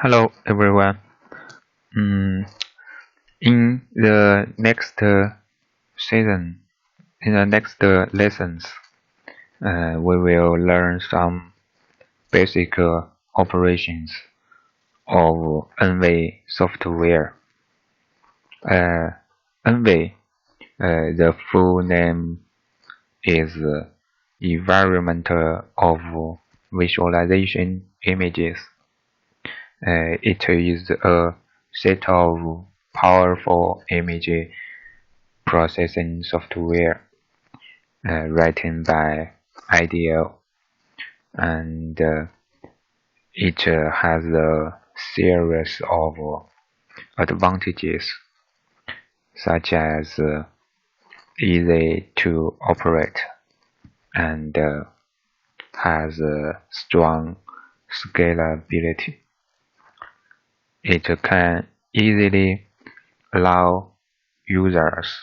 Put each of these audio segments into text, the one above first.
Hello everyone. Mm, in the next season, in the next lessons, we will learn some basic operations of ENVI software. ENVI, the full name is Environment of Visualization Images. It is a set of powerful image processing software written by IDL, and it has a series of advantages such as easy to operate and has strong scalability. It can easily allow users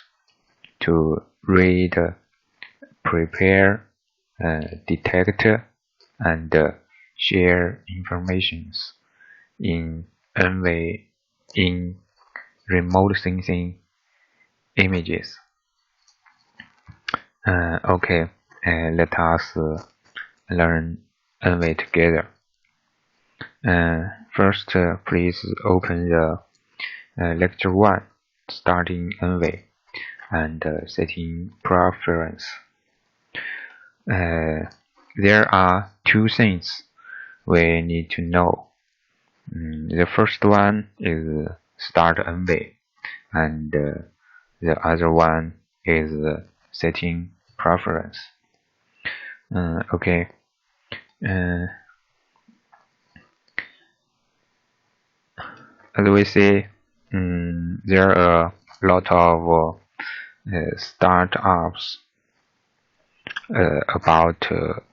to read, prepare, detect, and share information in ENVI in remote sensing images. Okay, let us learn ENVI together. First, please open the lecture 1, starting ENVI, and setting preference. There are two things we need to know. The first one is start ENVI, and the other one is setting preference. Okay. As we see, there are a lot of startups about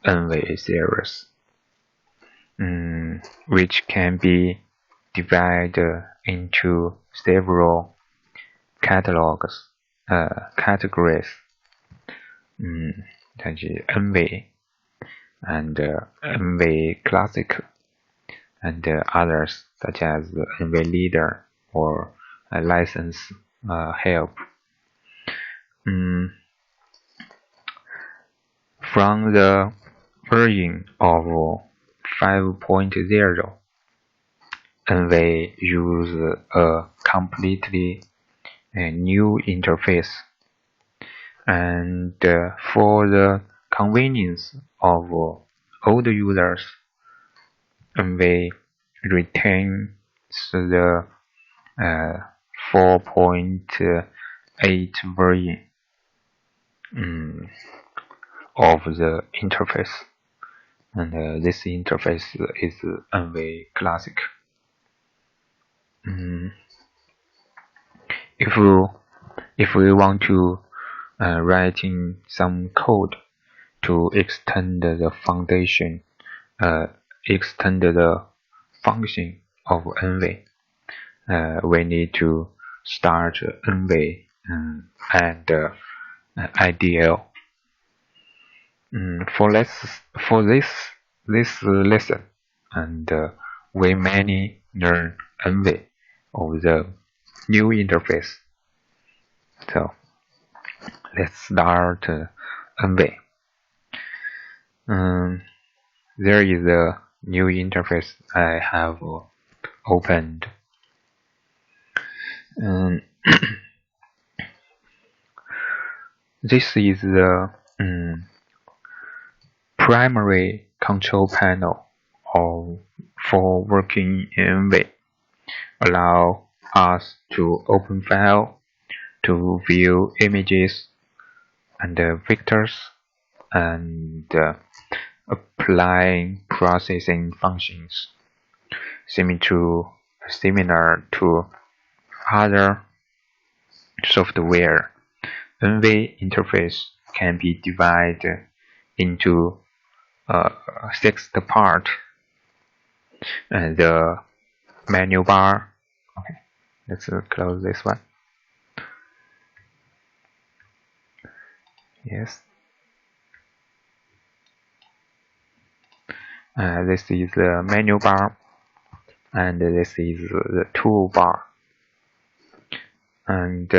ENVI series, which can be divided into several categories. Such as ENVI and ENVI Classic, and others such as ENVI Leader or License Help. From the version of 5.0, ENVI use a completely new interface, and for the convenience of old users, ENVI retains the 4.8 version of the interface, and this interface is ENVI Classic. If we want to write in some code to extend the foundation, extend the function of ENVI, we need to start ENVI and IDL. For this lesson, and we mainly learn ENVI of the new interface. So let's start ENVI. There is a new interface I have opened. This is the primary control panel for working in ENVI. Allow us to open file, to view images and vectors, and applying processing functions similar to other software. ENVI interface can be divided into 6 parts. The menu bar. Okay, let's close this one. Yes. This is the menu bar. and this is the toolbar, and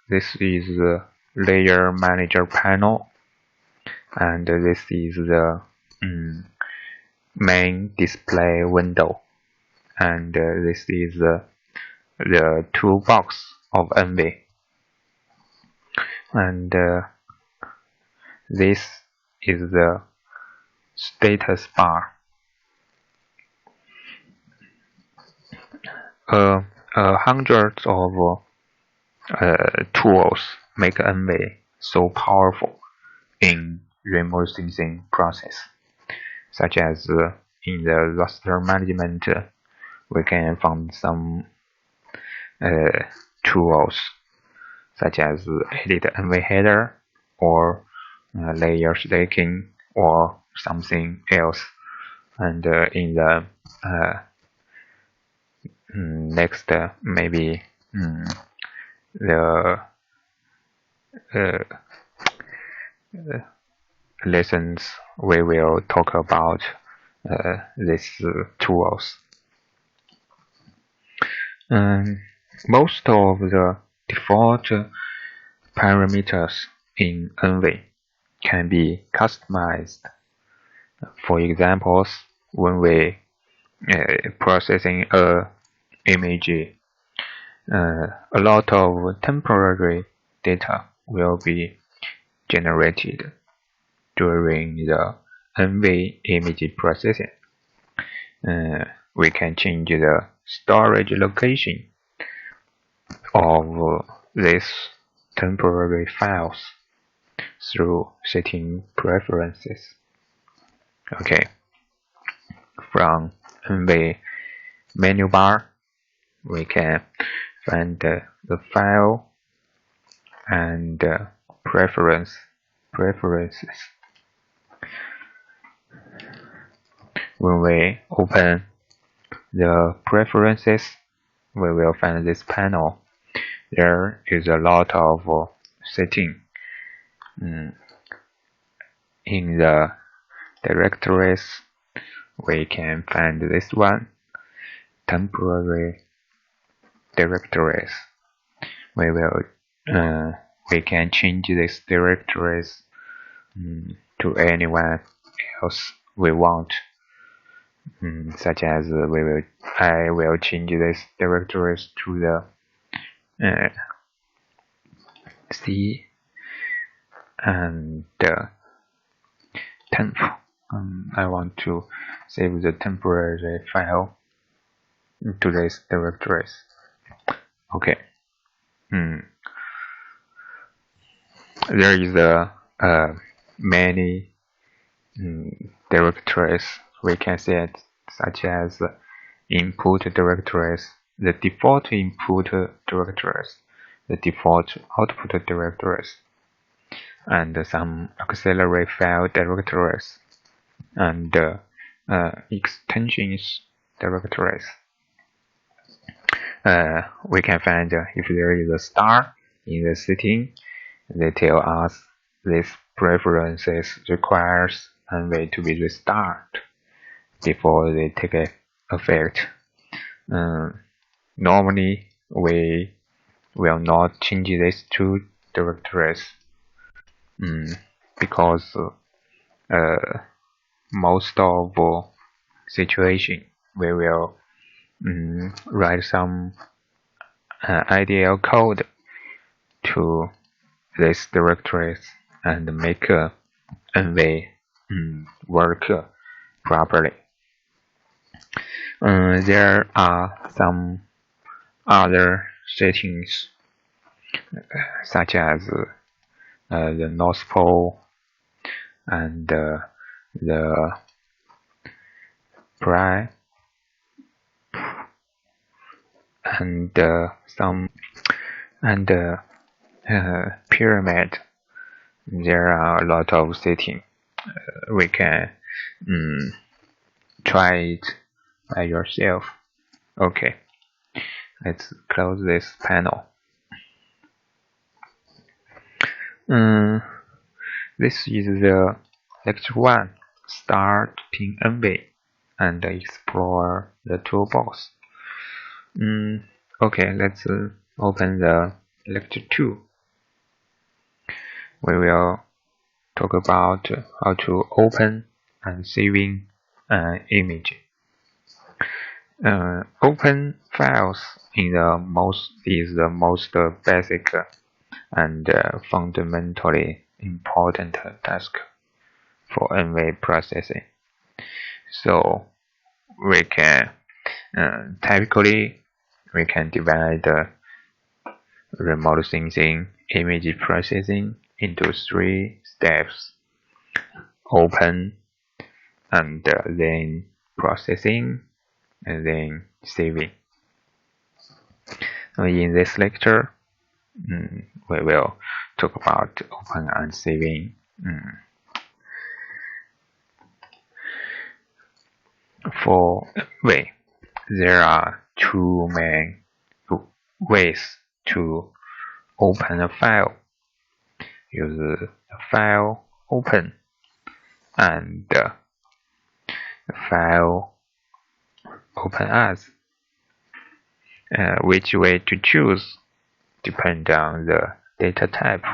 this is the layer manager panel, and this is the main display window, and this is the toolbox of ENVI, and this is the status bar. Hundreds of tools make ENVI so powerful in remote sensing process, such as in the raster management, we can find some tools such as edit ENVI header or layer stacking or something else, and in the next maybe the lessons we will talk about these tools. Most of the default parameters in ENVI can be customized. For examples, when we processing a image, a lot of temporary data will be generated during the ENVI image processing. We can change the storage location of these temporary files through setting preferences. Okay, from ENVI menu bar, we can find the file and preferences. When we open the preferences, we will find this panel. There is a lot of setting. In the directories, we can find this one, temporary directories. We can change these directories to anyone else we want. Such as I will change these directories to the C and temp. I want to save the temporary file to these directories. Okay. There is many directories we can set, such as input directories, the default input directories, the default output directories, and some auxiliary file directories, and extensions directories. We can find if there is a star in the setting, they tell us this preferences requires ENVI to be restarted before they take effect. Normally, we will not change these two directories because most of situation we will write some ideal code to these directories and make ENVI work properly. There are some other settings, such as the North Pole and the Prime and pyramid. There are a lot of settings. We can try it by yourself. Okay, let's close this panel. This is the lecture 1, starting ENVI, and explore the toolbox. Okay, let's open the lecture 2. We will talk about how to open and saving an image. Open files is the most basic and fundamentally important task for ENVI processing. So we can typically we can divide remote sensing image processing into 3 steps: open, and then processing, and then saving. In this lecture, we will talk about open and saving. For ENVI, there are 2 main ways to open a file. Use the file open and file open as. Which way to choose depends on the data type.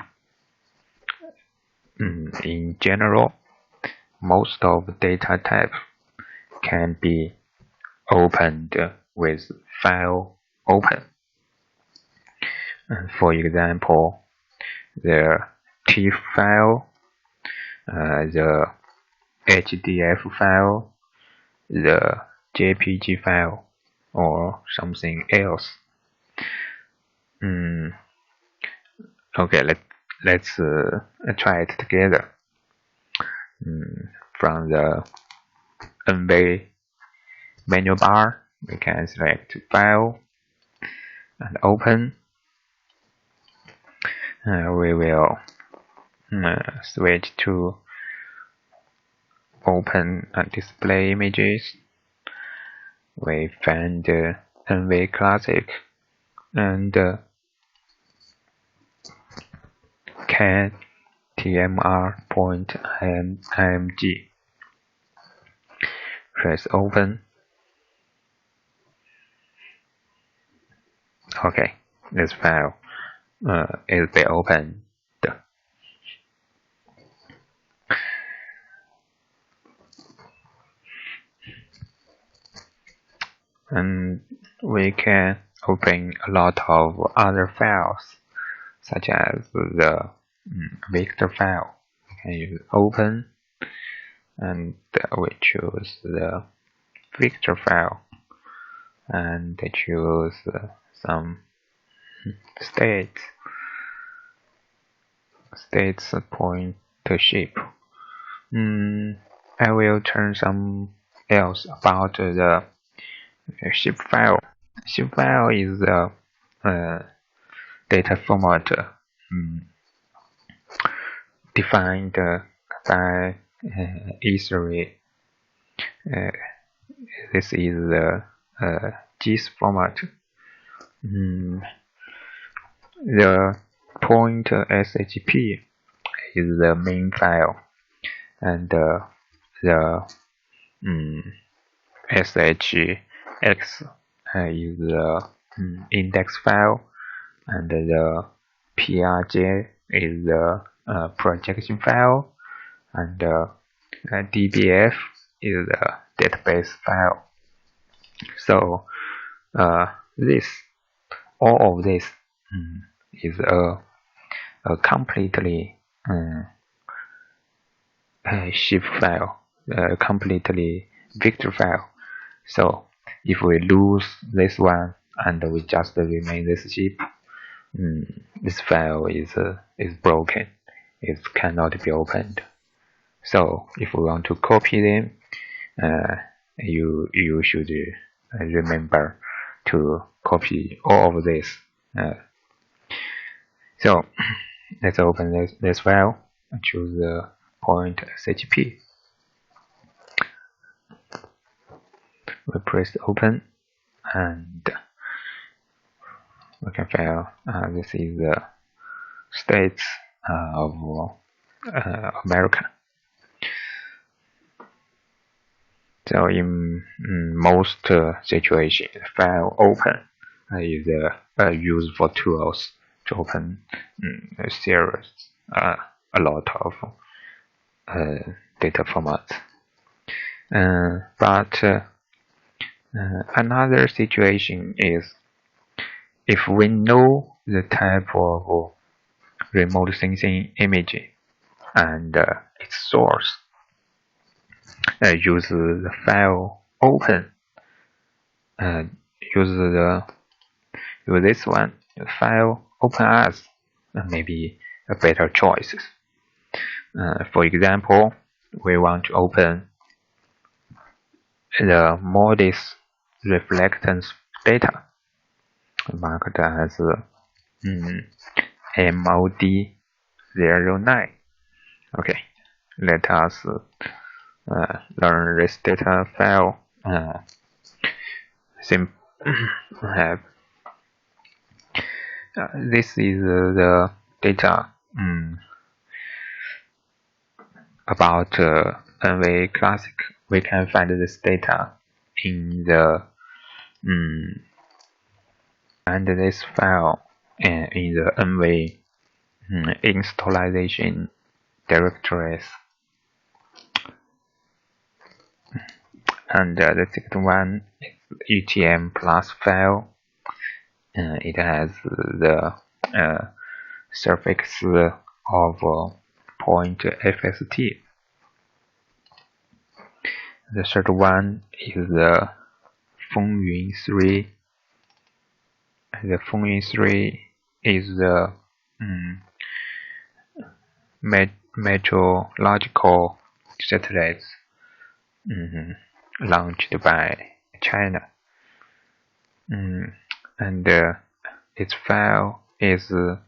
In general, most of data types can be opened with file open. For example, the TIFF file, the HDF file, the JPG file, or something else. Okay, let's try it together. From the ENVI menu bar, we can select File and Open. We will switch to Open and Display Images. We find ENVI Classic and CAD TMR.img. Press Open. Okay, this file is be opened. And we can open a lot of other files, such as the vector file. We can use Open, and we choose the vector file and choose some states pointer shape. I will turn some else about the shape file. Shape file is a data format defined by E3. This is the GIS format. The point SHP is the main file, and the SHX is the index file, and the PRJ is the projection file, and DBF is the database file. So all of this is a completely shape file, completely vector file. So if we lose this one and we just remain this shape, this file is broken. It cannot be opened. So if we want to copy them, you should remember to copy all of this. So let's open this file and choose the point SHP. We press Open, and we can file. This is the states of America. So in most situations, file open is a useful tools to open a series, a lot of data formats. But another situation is if we know the type of remote sensing image and its source, use the file open, use this one, the file open as maybe a better choice. For example, we want to open the modis reflectance data marked as MOD09. Okay, let us learn this data file. This is the data about ENVI Classic. We can find this data in the and this file in the ENVI installation directories. And the second one is UTM plus file. It has the suffix of point FST. The third one is the Fengyun 3. The Fengyun 3 is the meteorological satellite launched by China. And its file is the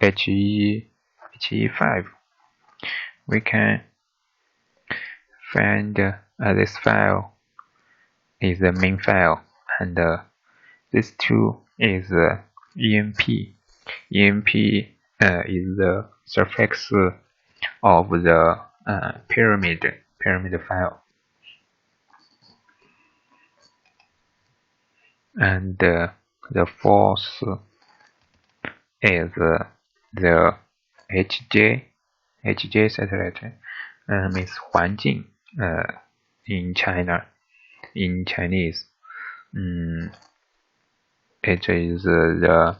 HE5. We can find this file is the main file, and this two is ENP. ENP is the suffix of the pyramid file. And the fourth is the HJ satellite, means 环境 in China, in Chinese. It is the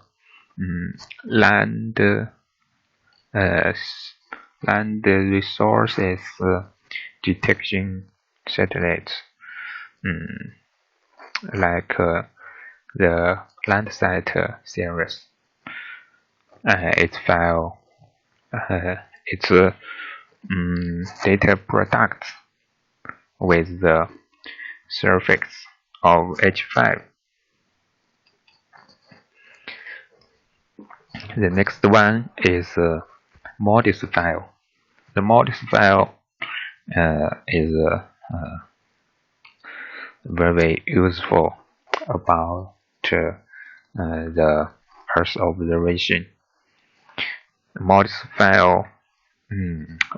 land resources detection satellite, like the Landsat series. Its file, its data product with the suffix of H5. The next one is modis file. The modis file is very useful about the Earth observation. The modis file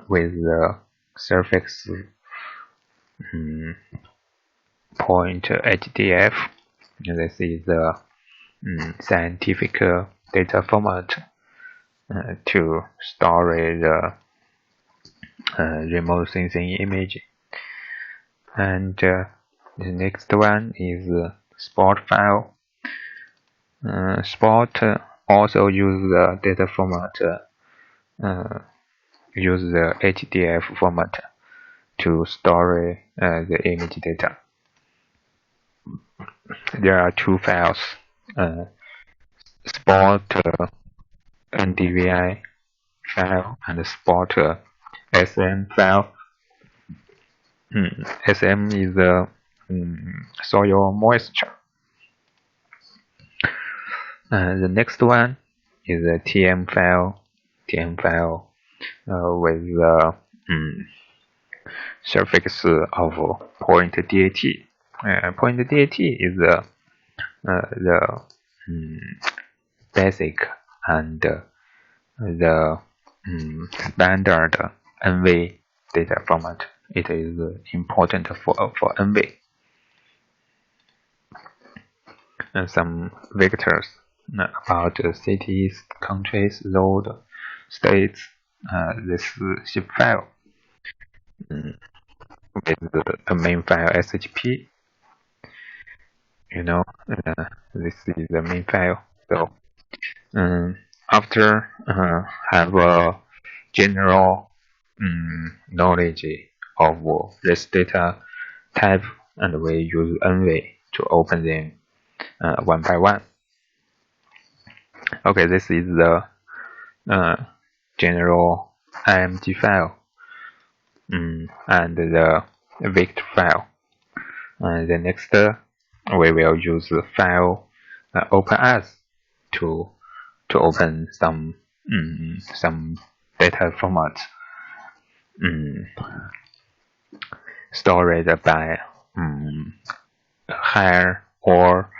with the suffix point HDF. This is the scientific data format to store the remote sensing image. And the next one is spot file. Spot also use the data format, use the HDF format to store the image data. There are two files, spot NDVI file and spot SM file. SM is the soil moisture. The next one is a TM file. TM file with the suffix of point DAT. Point DAT is the basic and the standard ENVI data format. it is important for ENVI. And some vectors about cities, countries, road, states. This zip file with the main file SHP. This is the main file. So after have a general knowledge of this data type, and we use ENVI to open them one by one. Okay, this is the general IMG file and the vector file. The next we will use the file open as to open some data format stored by higher or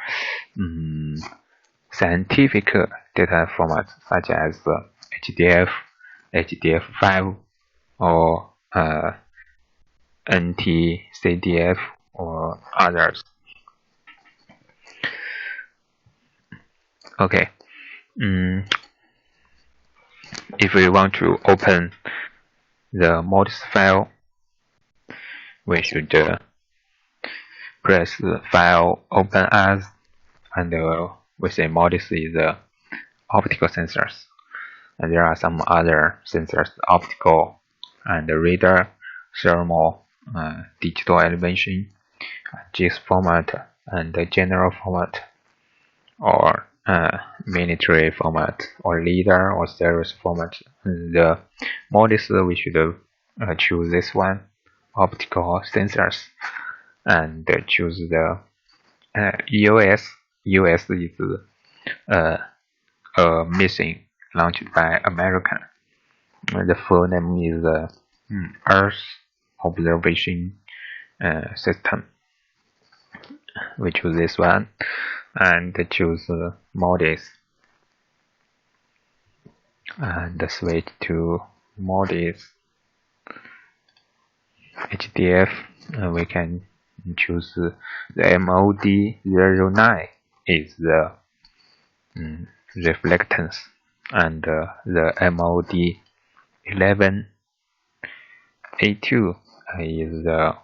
scientific data formats such as HDF, HDF5, or NTCDF or others. Okay. If we want to open the models file, we should press the file open as, and we say models is optical sensors. And there are some other sensors, optical and radar, thermal, digital elevation, GIS format, and general format, or military format, or leader or series format. The models we should choose this one, optical sensors, and choose the EOS. EOS is a mission launched by American. The full name is Earth Observation System. We choose this one and choose models and switch to models. HDF, we can choose the MOD09 is the reflectance, and the MOD11A2 is the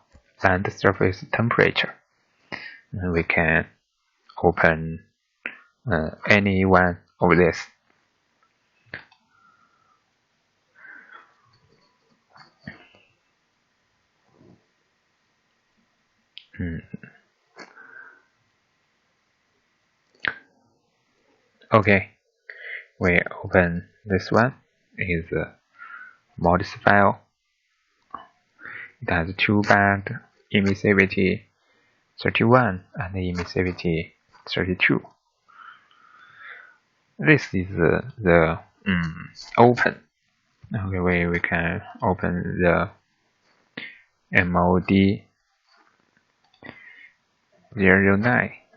land surface temperature. And we can open any one of this. Okay, we open this one. Is a models file. It has two band, emissivity 31 and emissivity 32. This is the open. Okay, we can open the MOD09.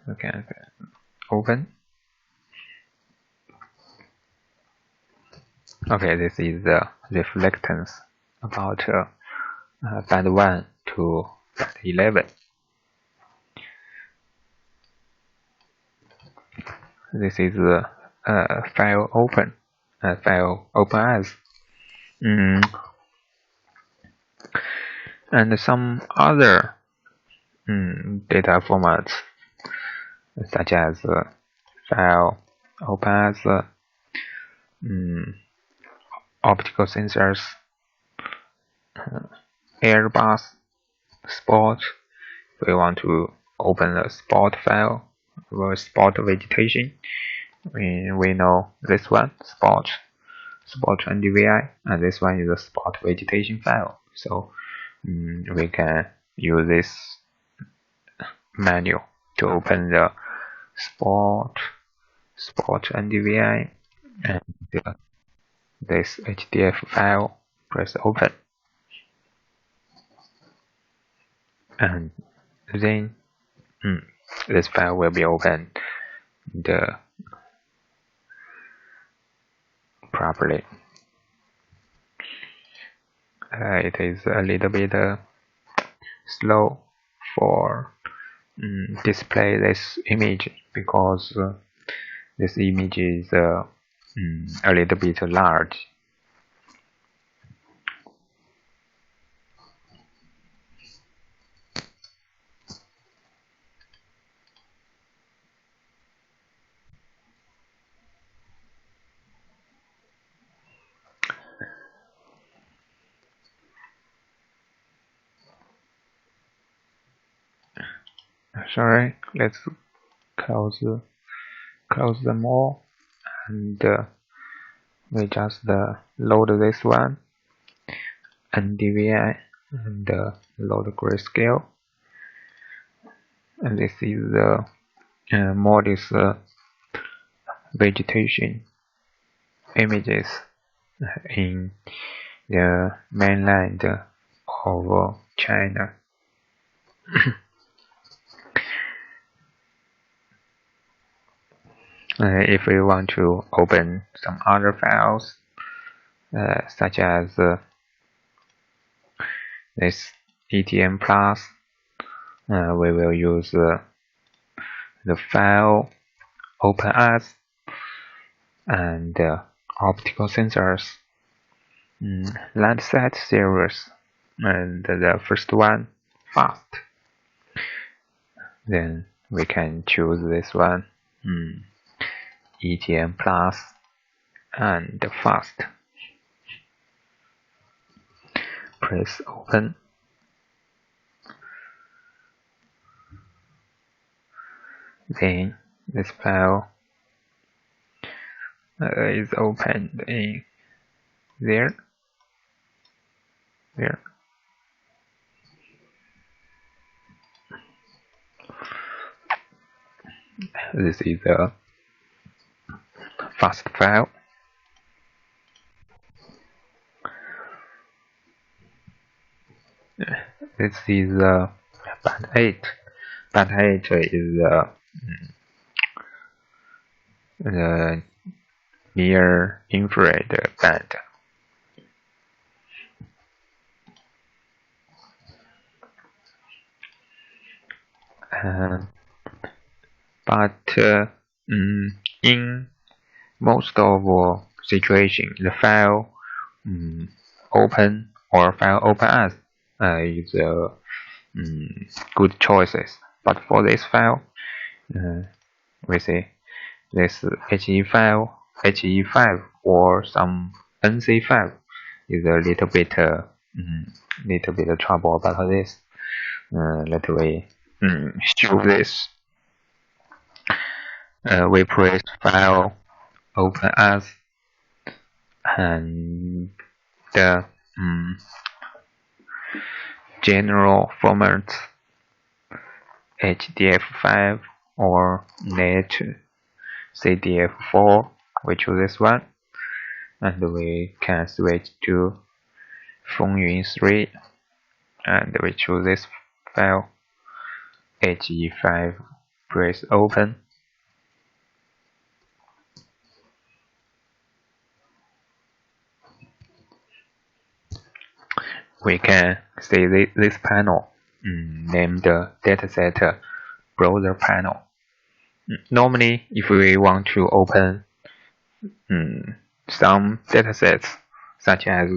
We can open. Okay, this is the reflectance about band 1 to band 11. This is the file open as. And some other data formats such as file open as, optical sensors, airbus, spot. We want to open a spot file or spot vegetation. We know this one, spot NDVI, and this one is a spot vegetation file. So we can use this menu to open the spot NDVI and this HDF file. Press open, and then this file will be opened properly. It is a little bit slow for display this image because this image is a little bit large. Sorry, let's close them all, and we just load this one, ENVI, and load grayscale. And this is the modest vegetation images in the mainland of China. If we want to open some other files, such as this ETM Plus, we will use the file Open as and optical sensors Landsat series, and the first one fast. Then we can choose this one, ETM Plus and fast. Press open. Then this file is opened in there. This is a fast file. This is band 8. Band 8 is the near infrared band. But in most of situations, the file open or file open as is good choices. But for this file, we see this HE5 or some NC file is a little bit trouble about this. Let me show this. We press file open as, and the general format HDF5 or net CDF4. We choose this one, and we can switch to Fengyun 3, and we choose this file HE5. Press open. We can see this panel named Dataset Browser Panel. Normally, if we want to open some datasets such as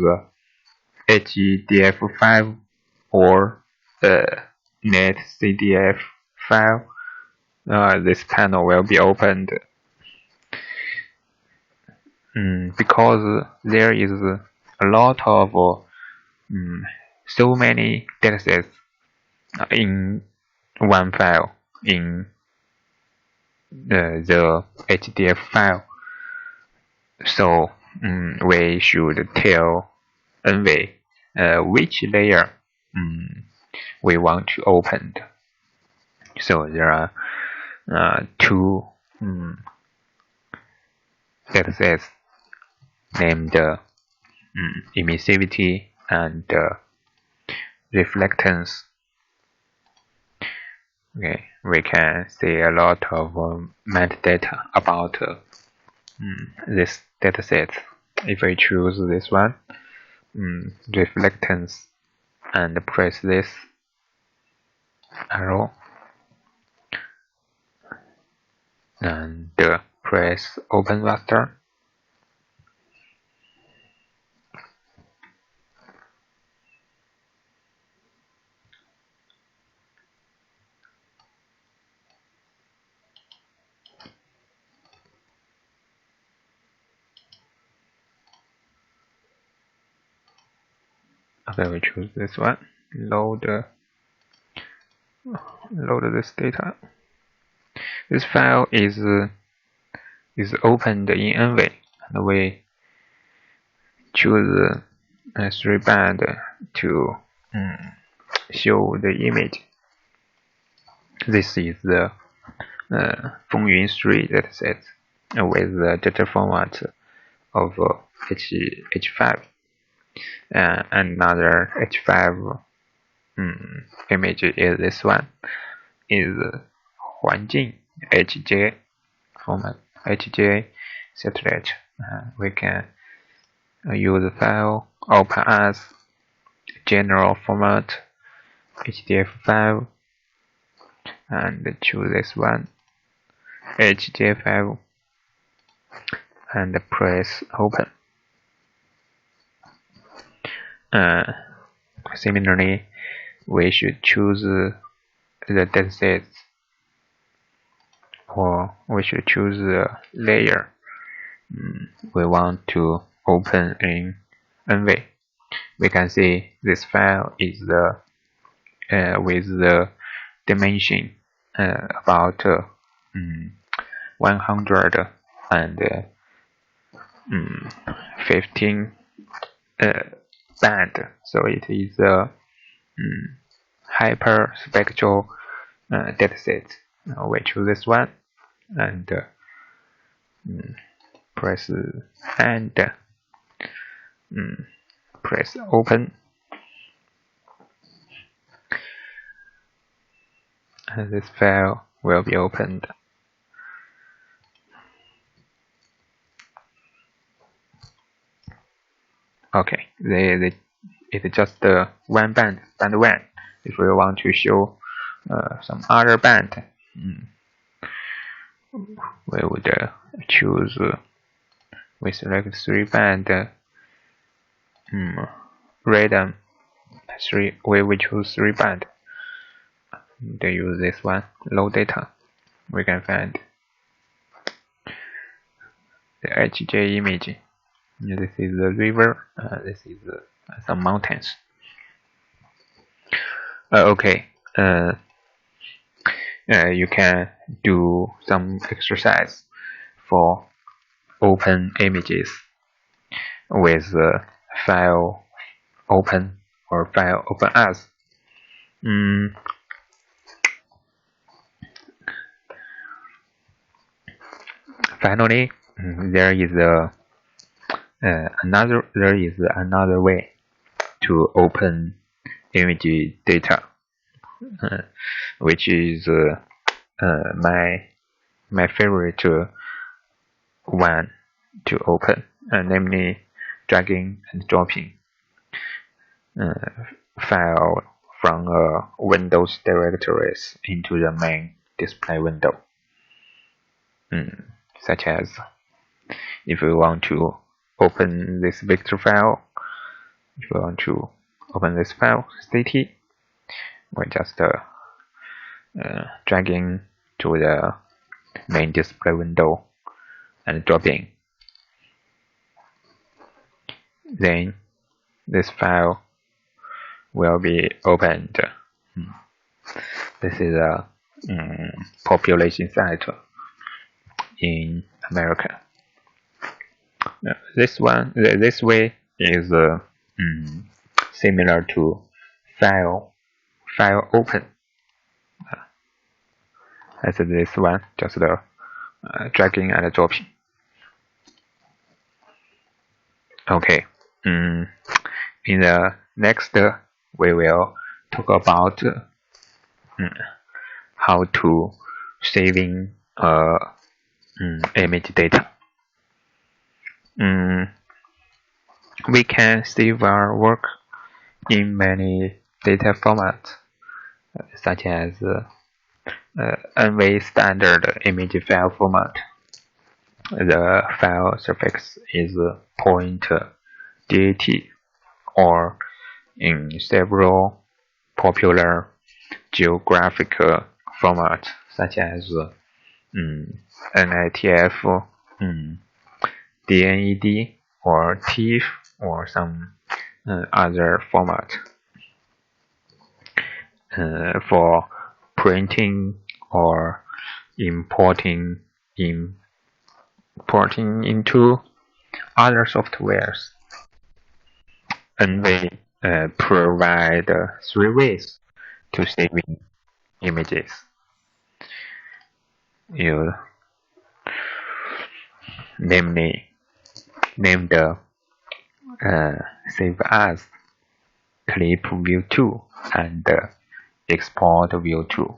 HDF5 or netcdf file, this panel will be opened. Because there is a lot of so many datasets in one file in the HDF file, so we should tell ENVI which layer we want to open. So there are two datasets named emissivity and reflectance. Okay, we can see a lot of metadata about this dataset. If we choose this one, reflectance, and press this, arrow and press open master. Okay, we choose this one. Load this data. This file is opened in ENVI, and we choose a 3-band to show the image. This is the Fengyun 3 dataset with the data format of H5. Another H5 image is this one, is 环境 HGA format, HGA satellite. We can use the file open as general format HDF5 and choose this one, HDF5, and press open. Similarly, we should choose the datasets, or we should choose the layer we want to open in ENVI. We can see this file is with the dimension about 115 band, so it is a hyperspectral dataset. We choose this one and press press open, and this file will be opened. Okay, it's just one band 1. If we want to show some other band, we would choose. We select 3-band random 3. We choose 3-band. They use this one, low data. We can find the HJ image. This is the river. This is some mountains. Okay. You can do some exercise for open images with file open or file open as. Finally, there is another way to open image data, which is my favorite one to open, namely dragging and dropping file from Windows directories into the main display window. Such as if we want to open this vector file, if we want to open this file CT, we just dragging to the main display window and dropping. Then this file will be opened. This is a population site in America. This way is similar to file open. As this one, just dragging and dropping. Okay. In the next, we will talk about how to saving image data. We can save our work in many data formats, such as ENVI standard image file format. The file suffix is .dat, or in several popular geographic formats such as NITF, DNED, or TIFF, or some other format. For printing or importing into other softwares, ENVI provide 3 ways to saving images. You namely named Save As, Clip View 2, and Export View 2.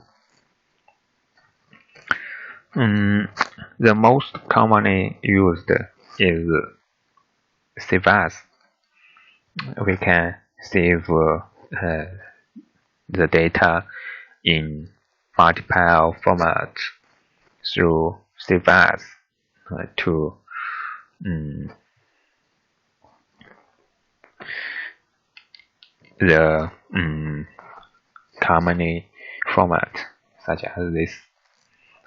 The most commonly used is Save As. We can save the data in multiple formats through Save As to the commonly format such as this,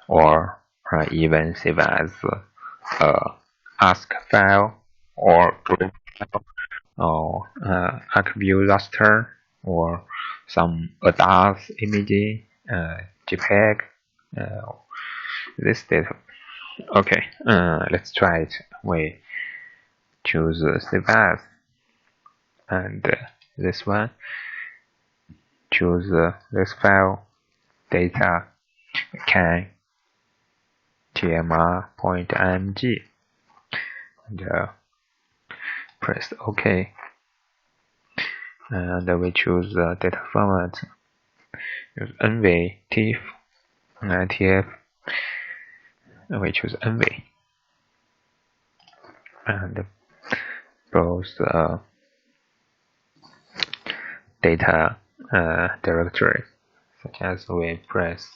or even save as ASC file, or group file, or ArcView raster, or some ADAS image, JPEG, this data. Okay, let's try it. We choose save as, and this one, choose this file, data can tmr.img, and press OK. And we choose data format, use ENVI, TIFF, NITF. We choose ENVI, and browse data directory, such as we press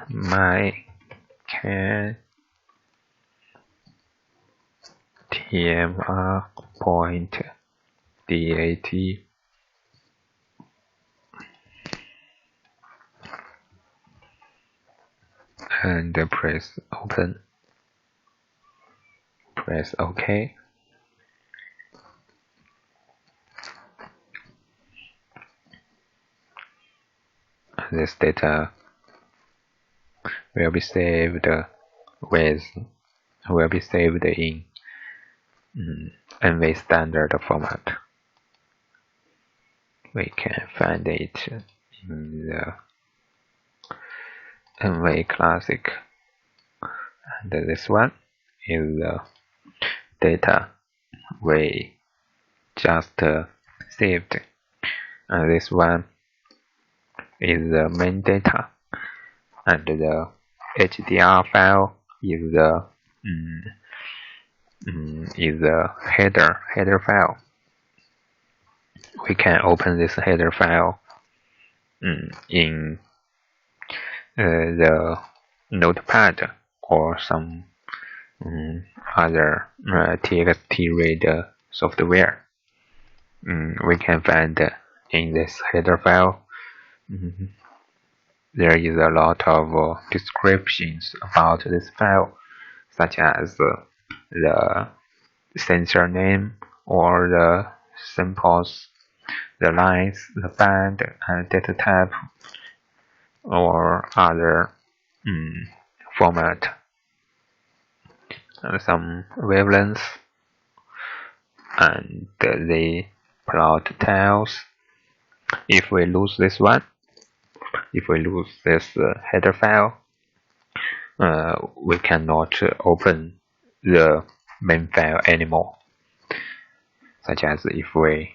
my can tmr.dat, and press open, press OK. This data will be saved in ENVI standard format. We can find it in the ENVI classic, and this one is the data we just saved, and this one is the main data, and the HDR file is the header file. We can open this header file in the notepad or some other TXT read software. We can find in this header file there is a lot of descriptions about this file, such as the sensor name, or the symbols, the lines, the band, and data type, or other format, and some wavelengths, and the plot tiles. If we lose this one, if we lose this header file, we cannot open the main file anymore. Such as if we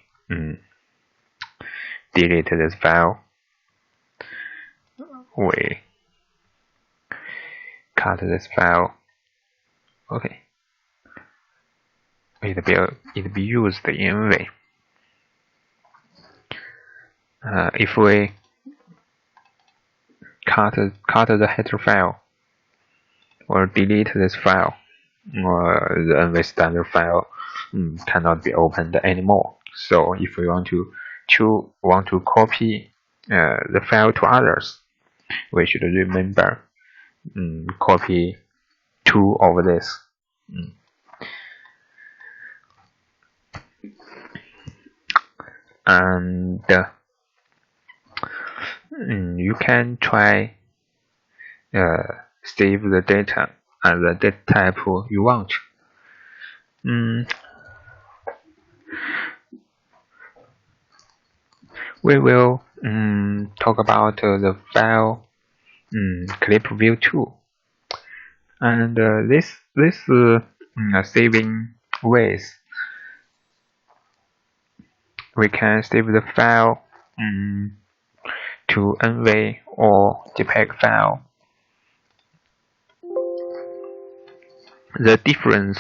delete this file, we cut this file. Okay, it be used in ENVI. if we cut the header file or delete this file, or the ENVI standard file cannot be opened anymore. So if we want to copy the file to others, we should remember copy 2 of this. And you can try save the data as the data type you want. We will talk about the file clip view tool, and this saving ways. We can save the file to ENVI or JPEG file. The difference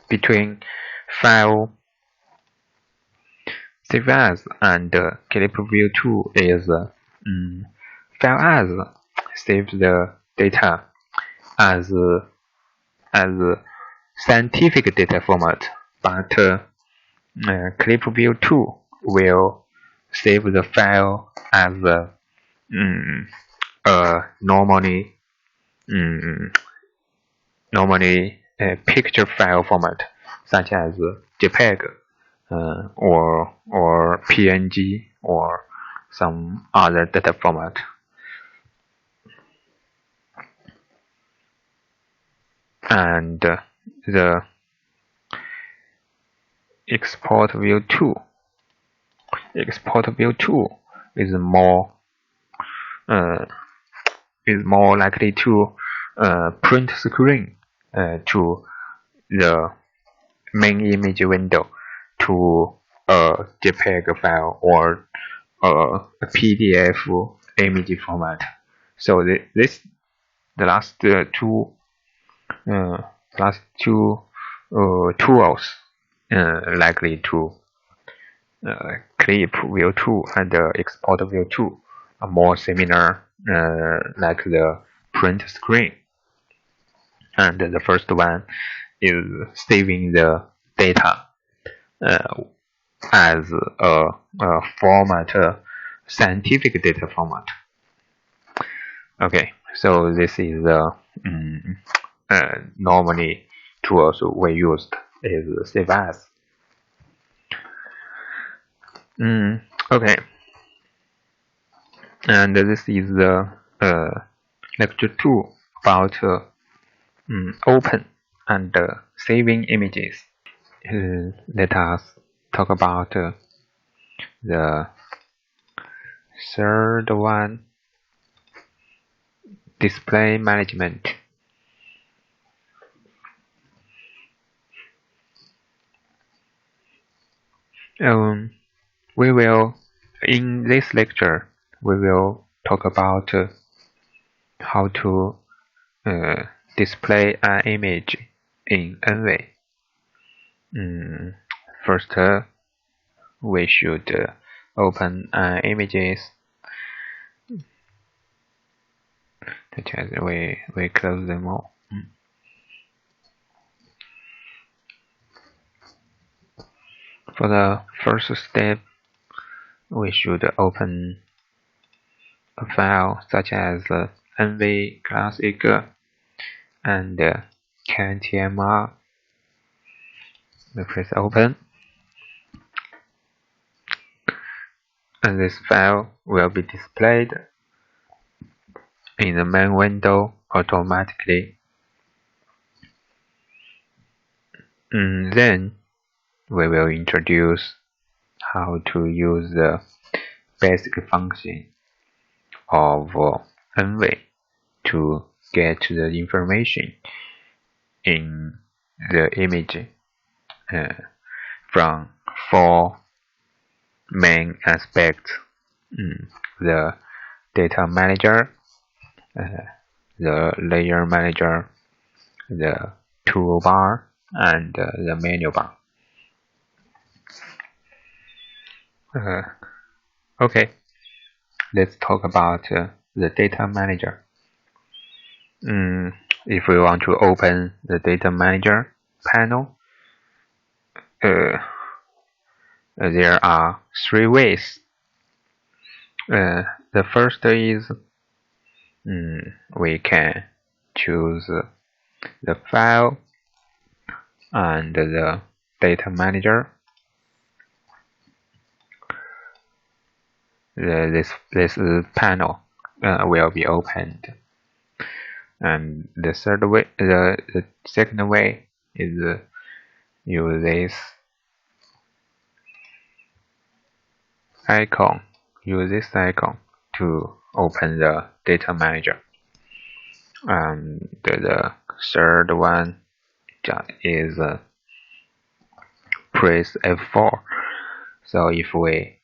between file save as and clip view tool is file as saves the data as scientific data format, but clip view tool will save the file as normally picture file format, such as JPEG or PNG or some other data format. And the export view tool is more likely to print screen to the main image window to a JPEG file or a PDF image format. So the last two tools likely to clip view tool and export view tool are more similar, like the print screen. And the first one is saving the data as a format, scientific data format. Okay, so this is the normally tools we used is save as. Okay, and this is the lecture 2 about open and saving images. Let us talk about the third one, display management. We will, in this lecture, we will talk about how to display an image in ENVI. First, we should open images. Such as we close them all. For the first step, we should open a file such as ENVI Classic and CAN-TMR. We press open, and this file will be displayed in the main window automatically. Then we will introduce how to use the basic function of ENVI to get the information in the image from 4 main aspects: the data manager, the layer manager, the toolbar, and the menu bar. Okay, let's talk about the data manager. If we want to open the data manager panel, there are three ways. The first is we can choose the file and the data manager. This panel will be opened. And the third way, the second way is use this icon. Use this icon to open the data manager. And the third one is press F4. So if we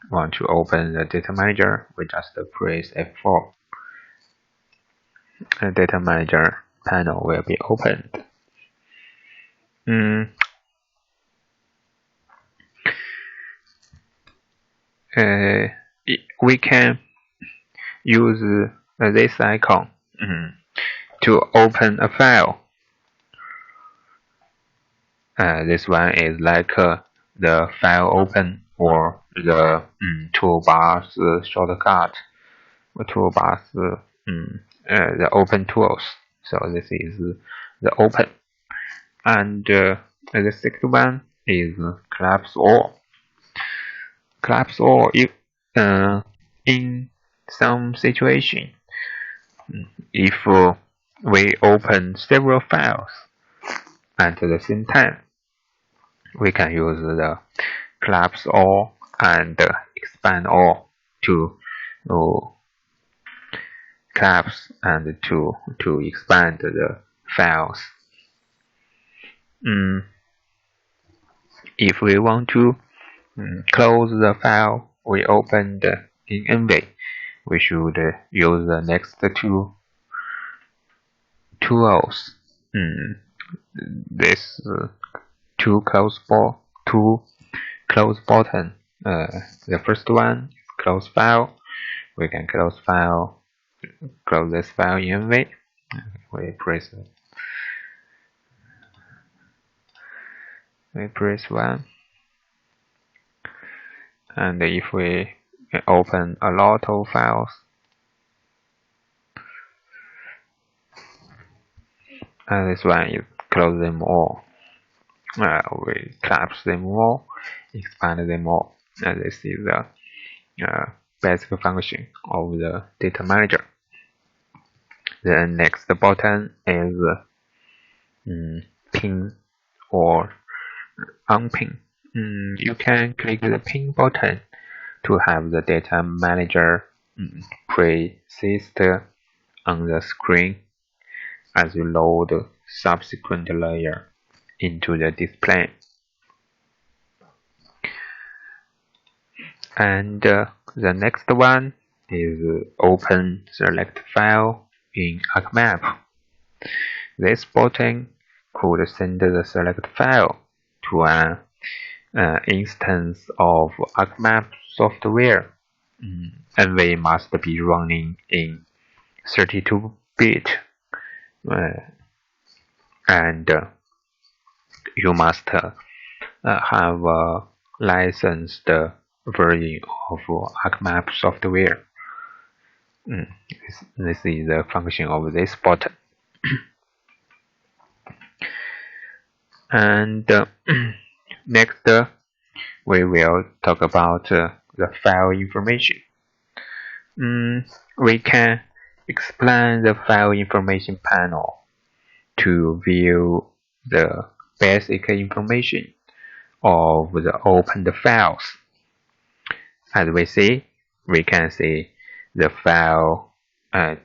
want to open the data manager, we just press F4. The data manager panel will be opened. We can use this icon to open a file. This one is like the file open or the toolbars shortcut, toolbars the open tools. So this is the open. And the sixth one is collapse all. Collapse all if in some situation, if we open several files at the same time, we can use the collapse all and expand all to collapse and to expand the files. If we want to close the file we opened in ENVI, we should use the next two tools. This two close button. The first one is close file. We can close this file in ENVI. We press 1. And if we open a lot of files, and this one is close them all. We collapse them all, expand them all. And this is the basic function of the data manager. The next button is pin or unpin. You can click the pin button to have the data manager persist on the screen as you load subsequent layer into the display. And the next one is open select file in ArcMap. This button could send the select file to an instance of ArcMap software. ENVI must be running in 32-bit, and you must have a licensed version of ArcMap software. This is the function of this button. And next, we will talk about the file information. We can explain the file information panel to view the basic information of the opened files. As we see, we can see the file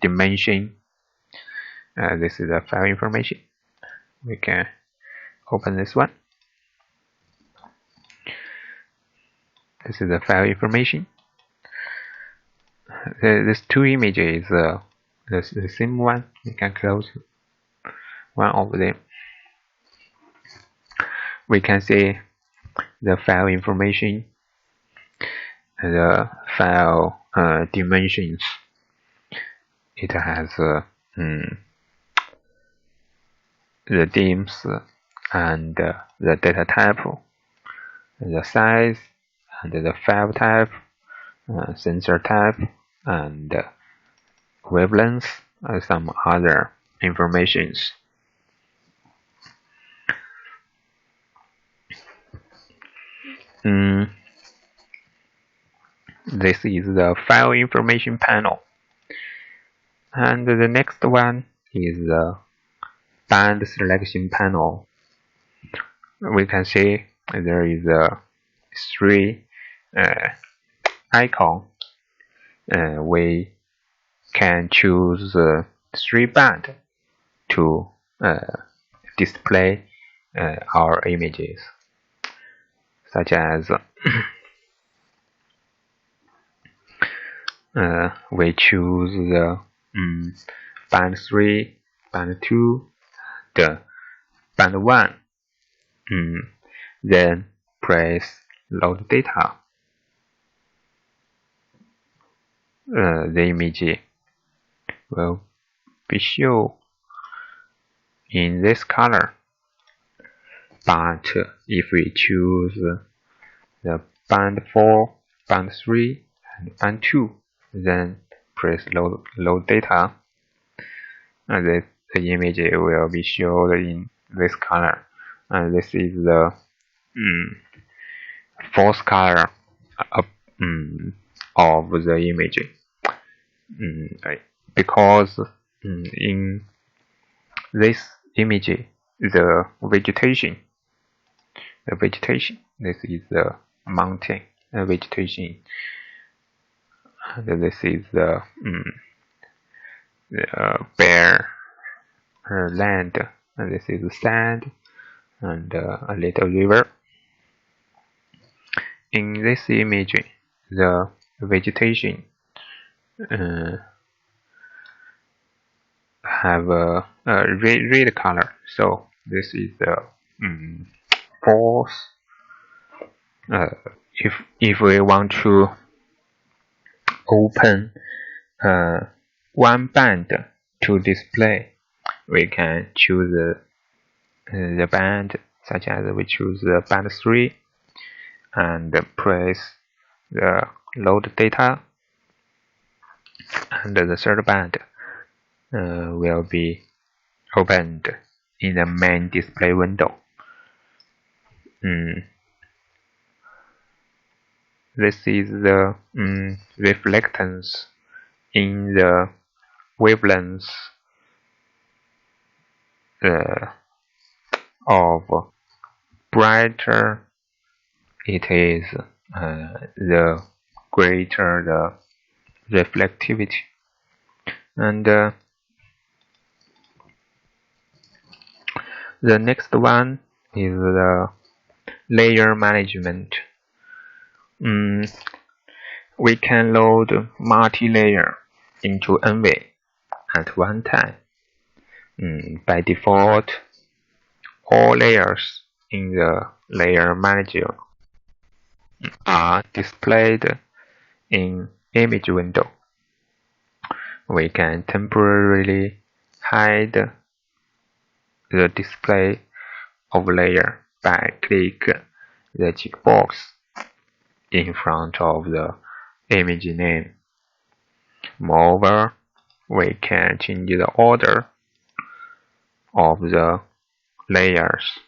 dimension. This is the file information. We can open this one. This is the file information. These two images the same one. We can close one of them. We can see the file information the file dimensions. It has the dims and the data type, the size, and the file type, sensor type, and wavelength, and some other informations. This is the file information panel. And the next one is the band selection panel. We can see there is three icon. We can choose three bands to display our images, such as we choose the band 3, band 2, the band 1. Then press load data. The image will be shown in this color. But if we choose the band 4, band 3, and band 2, then press load data, and the image will be shown in this color. And this is the fourth color of the image. Because in this image, the vegetation, this is the mountain vegetation, and this is the bare land, and this is sand and a little river. In this image, the vegetation have a red color, so this is the fourth. If we want to open one band to display, we can choose the band, such as we choose the band 3 and press the load data, and the third band will be opened in the main display window. This is the reflectance in the wavelengths of brighter it is, the greater the reflectivity. And the next one is the layer management. We can load multi-layer into ENVI at one time. By default, all layers in the layer manager are displayed in image window. We can temporarily hide the display of layer by click the checkbox in front of the image name. Moreover, we can change the order of the layers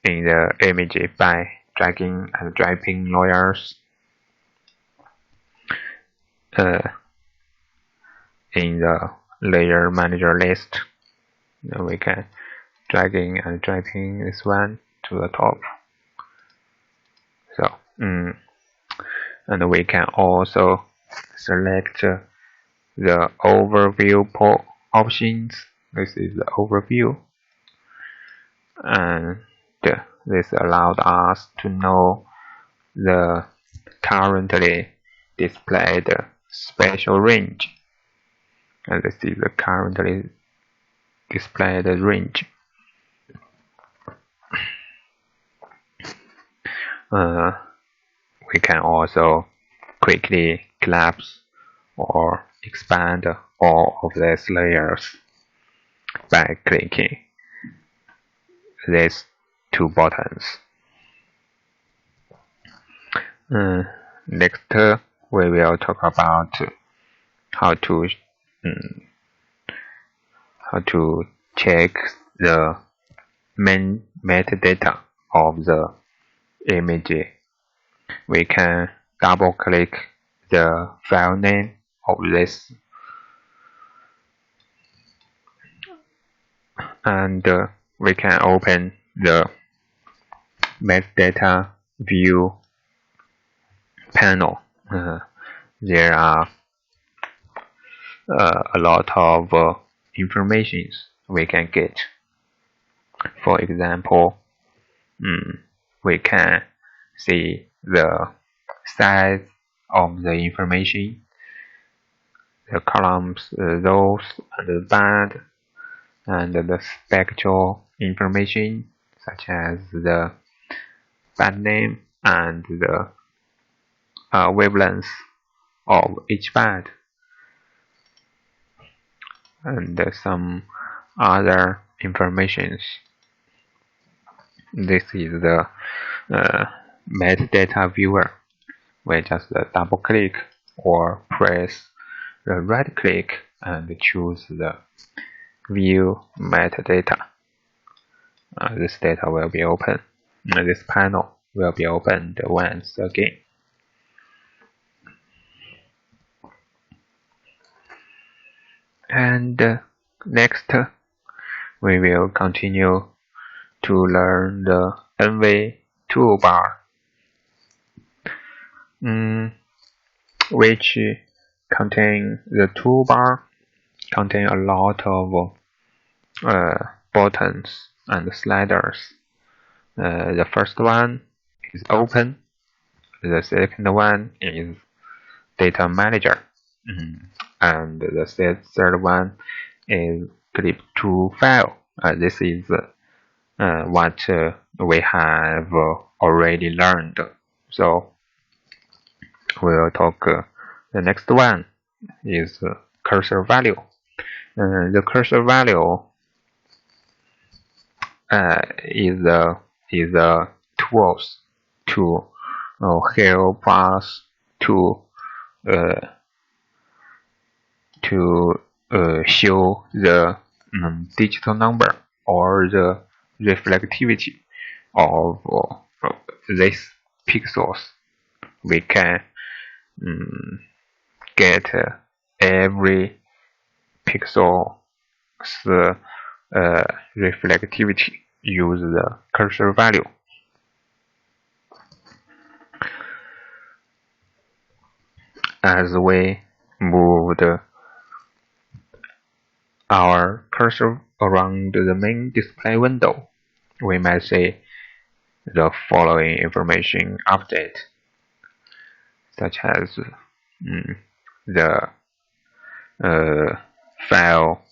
in the image by dragging and dropping layers in the layer manager list. Then we can dragging and dropping this one to the top. So, and we can also select the overview options. This is the overview, and this allowed us to know the currently displayed spatial range, and this is the currently displayed range. We can also quickly collapse or expand all of these layers by clicking these two buttons. Next, we will talk about how to check the main metadata of the image. We can double click the file name of this, and we can open the metadata view panel. There are a lot of information we can get. For example, we can see the size of the information, the columns, rows, and the band, and the spectral information such as the band name and the wavelength of each band, and some other informations. This is the metadata viewer. We just double click or press the right click and choose the view metadata. This data will be open. This panel will be opened once again. And next, we will continue to learn the ENVI toolbar, which contain a lot of buttons and sliders. The first one is open. The second one is data manager. And the third one is clip to file. This is what we have already learned. So we'll talk. The next one is cursor value. The cursor value is the tools to help us to show the digital number or the reflectivity of these pixels. We can get every pixel's reflectivity. Use the cursor value. As we moved our cursor around the main display window, we might see the following information update, such as the file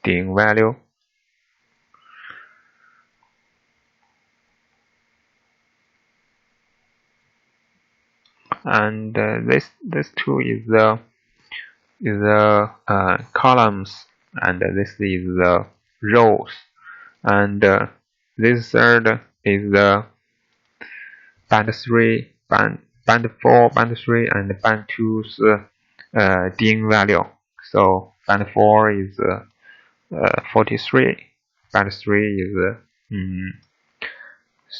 DIN value, and this too is the columns, and this is the rows, and this third is the band 3, band 4, band 3, and band 2's DIN value. So band 4 is 43, band 3 is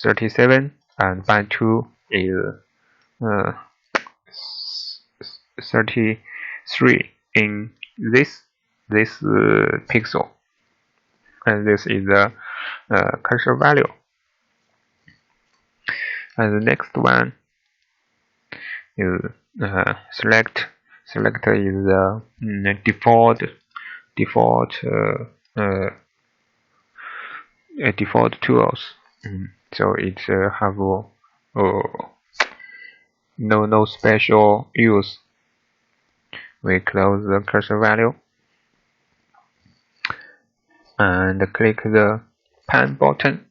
37, and band 2 is 33 in this pixel, and this is the cursor value. And the next one is select. Select is the default tools. So it have no special use. We close the cursor value and click the pan button.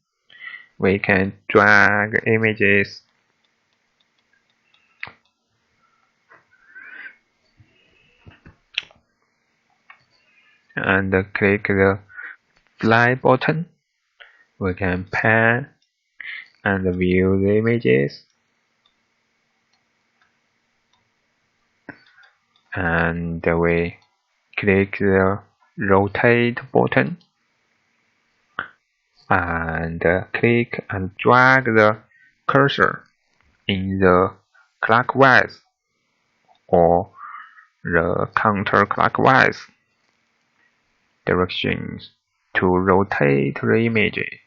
We can drag images and click the fly button. We can pan and view the images. And we click the rotate button and click and drag the cursor in the clockwise or the counterclockwise directions to rotate the image.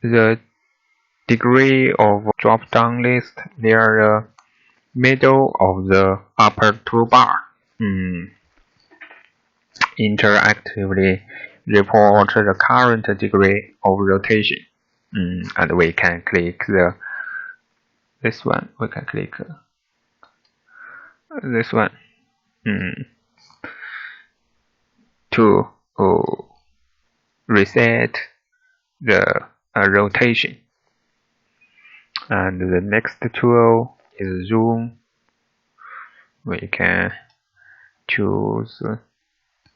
The degree of drop-down list near the middle of the upper toolbar. Interactively report the current degree of rotation. And we can click this one. We can click this one to reset the rotation. And the next tool is zoom. We can choose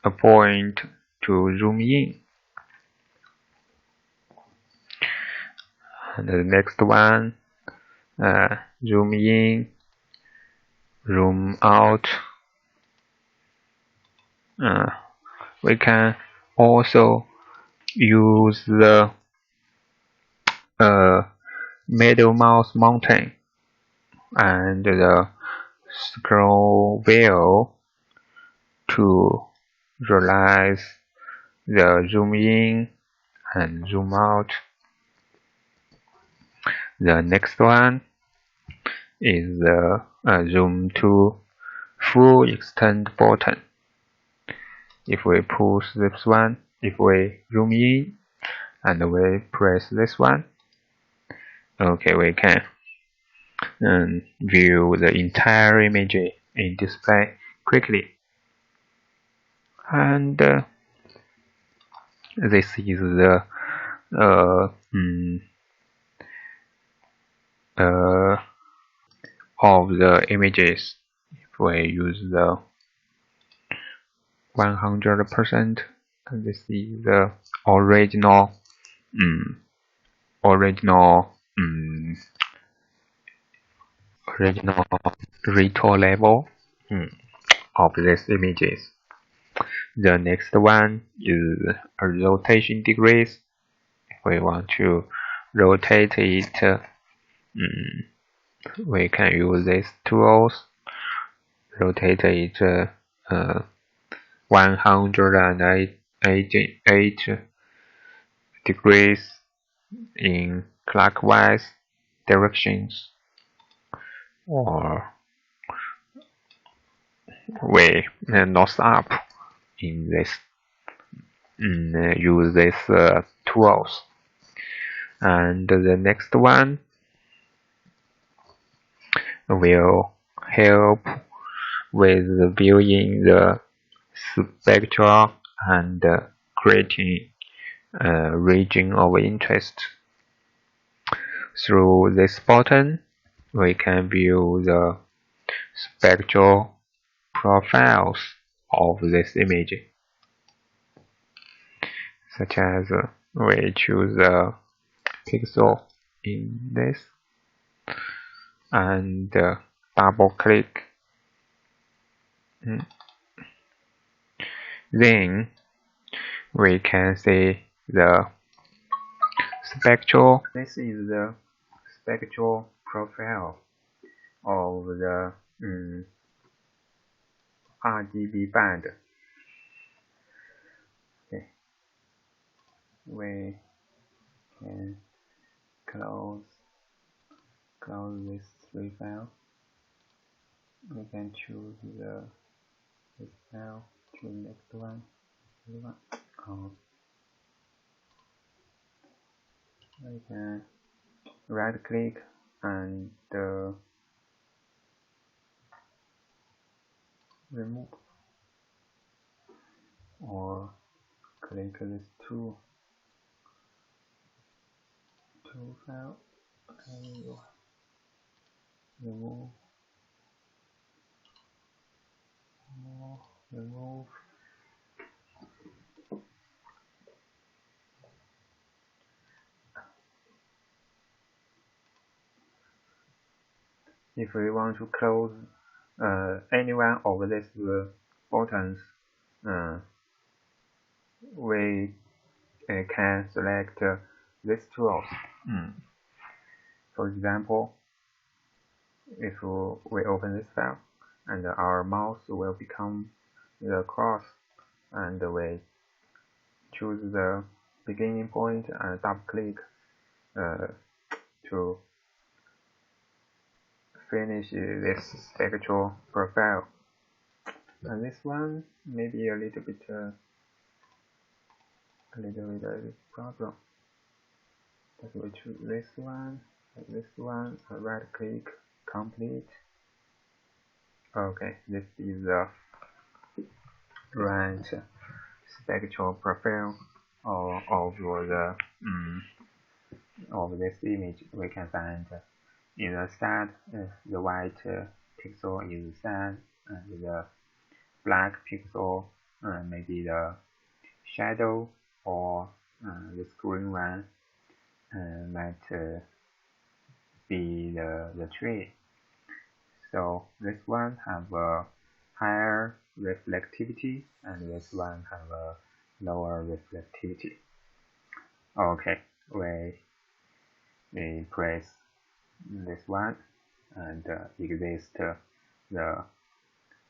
a point to zoom in. And the next one, zoom in, zoom out. We can also use the middle mouse mountain and the scroll wheel to realize the zoom in and zoom out. The next one is the zoom to full extent button. If we push this one, if we zoom in and we press this one, okay, we can view the entire image in display quickly. And this is the of the images. If we use the 100%, this is the original retool level of these images. The next one is rotation degrees. If we want to rotate it, we can use these tools. Rotate it 108 degrees in clockwise directions, or we north up in this. Use these tools. And the next one will help with viewing the spectra and creating a region of interest. Through this button, we can view the spectral profiles of this image, such as we choose a pixel in this and double click. Then we can see the spectral. This is the spectral profile of the RGB band. Okay. We can close this 3 file. We can choose this file to the next one. We can right click and remove, or click this two file and remove, remove. If we want to close any one of these buttons, we can select these tools. For example, if we open this file, and our mouse will become the cross, and we choose the beginning point and double click to finish this spectral profile. And this one may be a little bit problem. But we choose this one, right click, complete. Okay, this is the right spectral profile of this image. We can find in the start, the white pixel is sun, and the black pixel maybe the shadow, or this green one might be the tree. So this one have a higher reflectivity, and this one have a lower reflectivity. Okay, we press this one and exit the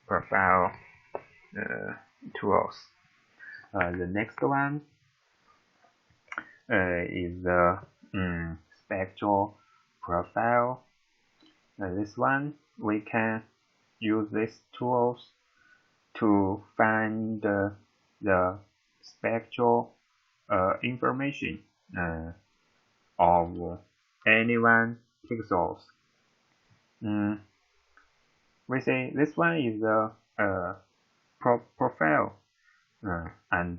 profile tools. The next one is the spectral profile. This one we can use these tools to find the spectral information of any one pixels. We say this one is a profile, and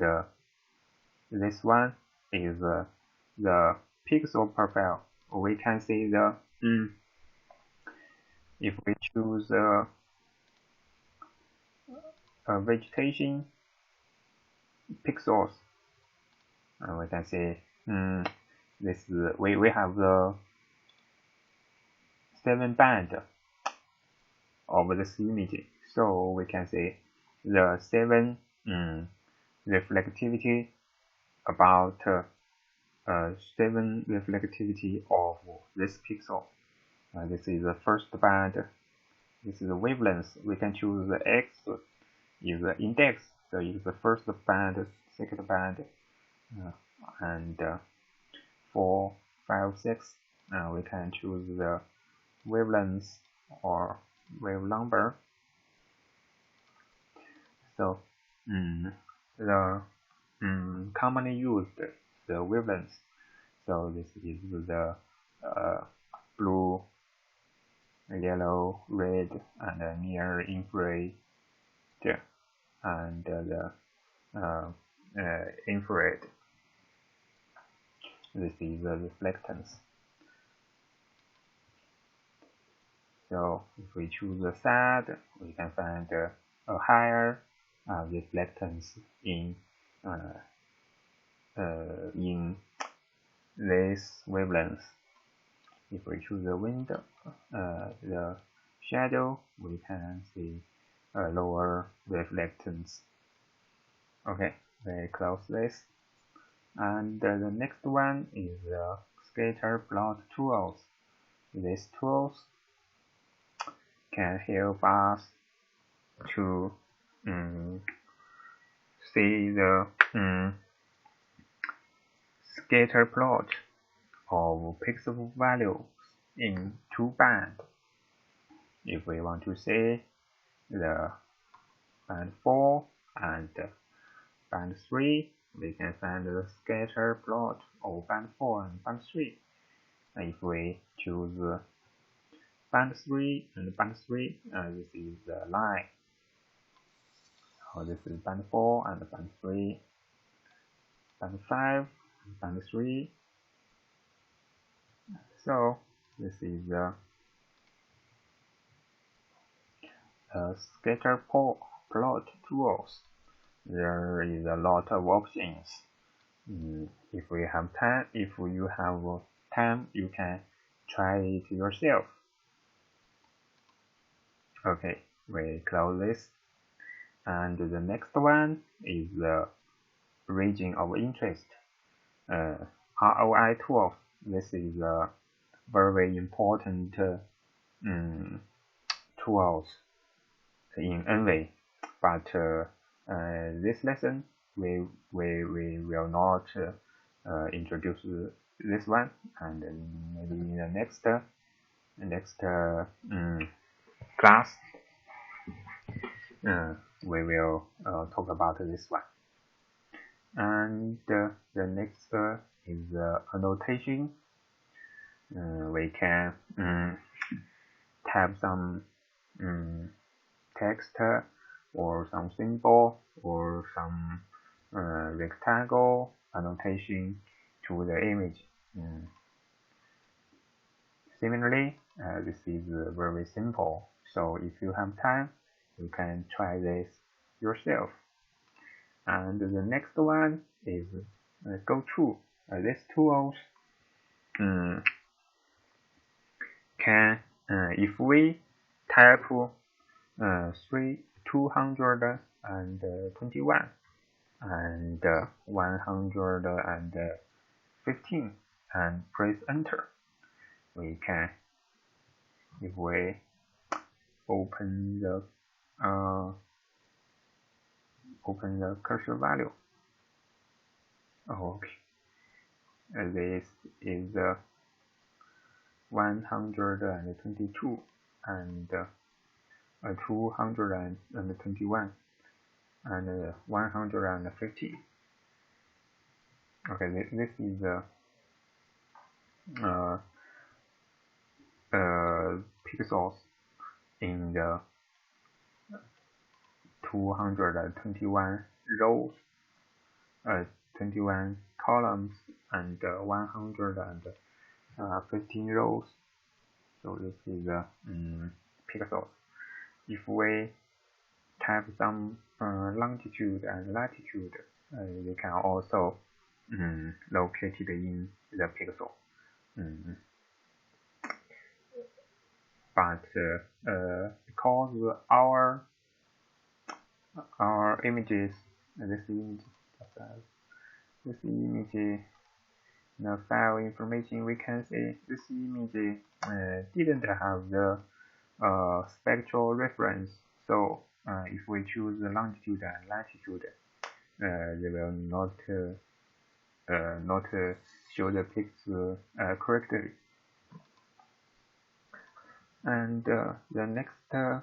this one is the pixel profile. We can see the if we choose a vegetation pixels, we can see this we have the 7 band of this image, so we can see the 7 reflectivity about 7 reflectivity of this pixel. This is the first band. This is the wavelength. We can choose the X is the index, so it's the first band, second band, and 4, 5, 6. We can choose the wavelength or wave number. So the commonly used the wavelength. So this is the blue, yellow, red, and near infrared, and the infrared. This is the reflectance. So if we choose the SAD, we can find a higher reflectance in this wavelength. If we choose the wind, the shadow, we can see a lower reflectance. Okay, we close this. And the next one is the scatter plot tools. These tools can help us to see the scatter plot of pixel values in 2 bands. If we want to see the band 4 and band 3, we can find the scatter plot of band 4 and band 3. If we choose band 3 and band 3, this is the line. So this is band 4 and band 3, band 5 and band 3. So this is the scatter plot tools. There is a lot of options. If you have time, you can try it yourself. Okay, we close this. And the next one is the region of interest. ROI tool. This is a very important tools in ENVI, but this lesson we will not introduce this one, and maybe in the next class we will talk about this one. And the next is annotation. We can type some text or some symbol or some rectangle annotation to the image. Similarly, this is very simple, so if you have time, you can try this yourself. And the next one is go to. These tools can, if we type 221 and 115 and press enter, we can, if we open the cursor value. Okay, this is 122 and 221 and 150. Okay, this is pixels in the 221 rows, 21 columns, and 115 rows. So this is pixels. If we type some longitude and latitude, we can also locate it in the pixel. But because our images, this image, the file information we can see, this image didn't have the spectral reference. So if we choose the longitude and latitude, they will not show the pixel correctly. And the next, the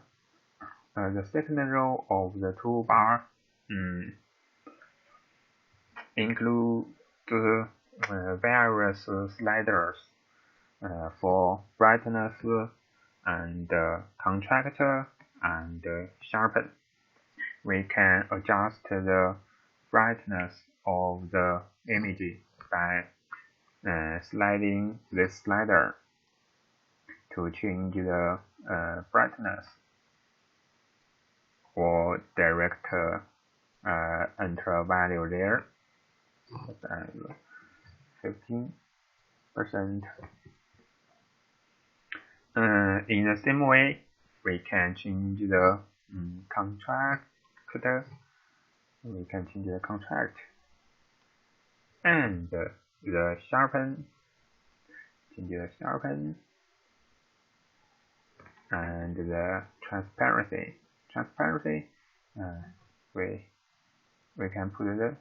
second row of the toolbar include various sliders for brightness and contrast and sharpen. We can adjust the brightness of the image by sliding this slider to change the brightness, or direct enter a value there, 15%. In the same way, we can change the contrast. We can change the contrast and the sharpen. Change the sharpen and the transparency. We can put the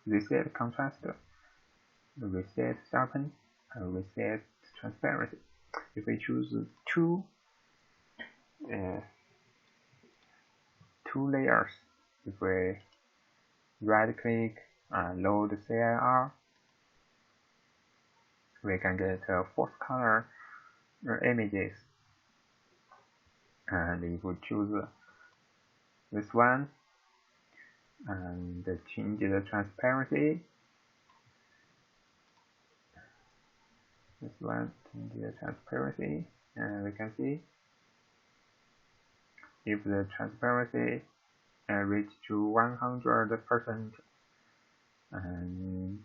reset contrast, reset sharpen, and reset transparency. If we choose two layers, if we right click and load CIR, we can get fourth color images. And if we choose this one and change the transparency, this one, change the transparency, and we can see if the transparency reaches to 100%, and